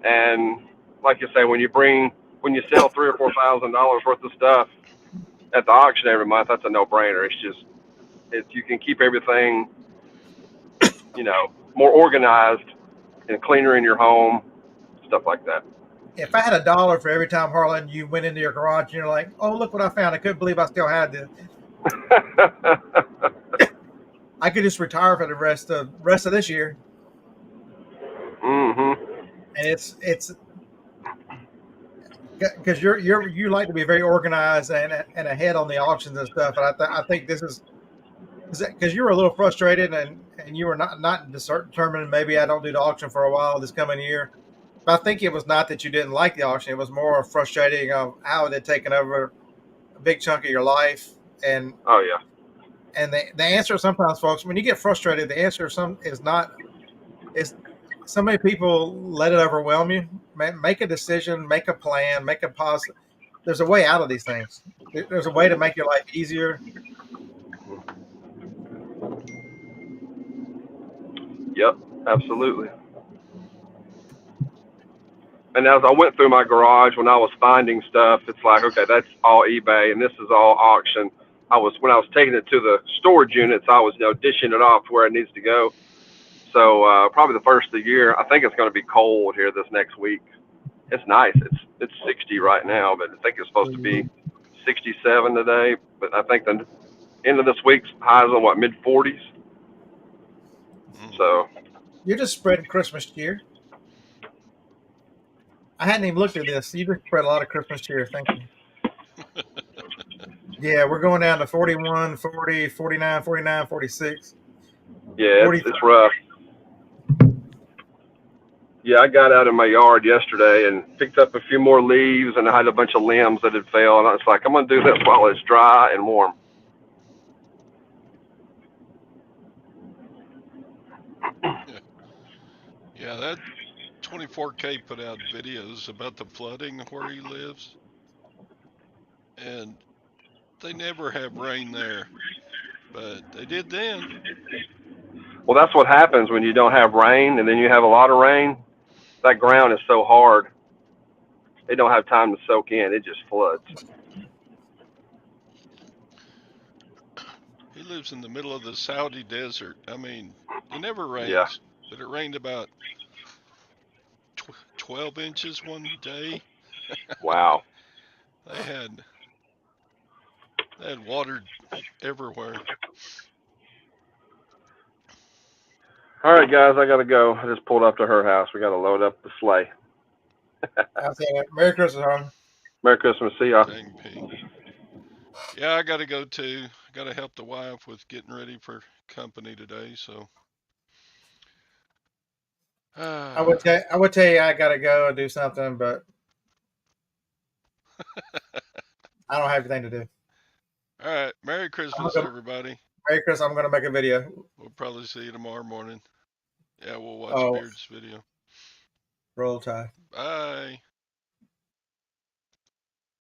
And like you say, when you sell $3,000 or $4,000 worth of stuff at the auction every month, that's a no-brainer. You can keep everything, more organized and cleaner in your home, stuff like that. if I had $1 for every time, Harlan, you went into your garage and you're like, "Oh, look what I found! I couldn't believe I still had this." I could just retire for the rest of this year. Mm-hmm. And it's because you like to be very organized and ahead on the auctions and stuff. And I think this is because you were a little frustrated and you were not determined. Maybe I don't do the auction for a while this coming year. But I think it was not that you didn't like the auction. It was more frustrating of how it had taken over a big chunk of your life. And Oh, yeah. and the answer sometimes, folks, when you get frustrated, the answer is not is so many people let it overwhelm you. Make a decision, make a plan, make a positive. There's a way out of these things. There's a way to make your life easier. Yep, absolutely. And as I went through my garage when I was finding stuff, it's like, okay, that's all eBay and this is all auction. when I was taking it to the storage units, I was dishing it off to where it needs to go. So probably the first of the year. I think it's going to be cold here this next week. It's nice. It's 60 right now, but I think it's supposed to be 67 today. But I think the end of this week's highs on what, mid 40s. So You're just spreading Christmas cheer. I hadn't even looked at this. You just spread a lot of Christmas cheer. Thank you. Yeah, we're going down to 41, 40, 49, 49, 46. yeah, it's rough. Yeah, I got out in my yard yesterday and picked up a few more leaves, and I had a bunch of limbs that had fell, and I was like, I'm going to do this while it's dry and warm. Yeah, that 24K put out videos about the flooding where he lives, and they never have rain there, but they did then. Well, that's what happens when you don't have rain, and then you have a lot of rain. That ground is so hard, it don't have time to soak in. It just floods. He lives in the middle of the Saudi desert. I mean, it never rains, Yeah. but it rained about 12 inches one day. Wow. They had water everywhere. All right, guys, I got to go. I just pulled up to her house. We got to load up the sleigh. I'll say it. Merry Christmas, Harlan. Merry Christmas. See y'all. Dang pig. Yeah, I got to go too. I got to help the wife with getting ready for company today. So I would tell you I gotta go and do something, but I don't have anything to do. All right, Merry Christmas, everybody. Merry Christmas. I'm gonna make a video. We'll probably see you tomorrow morning. Yeah, we'll watch Beard's video. Roll Tide. Bye.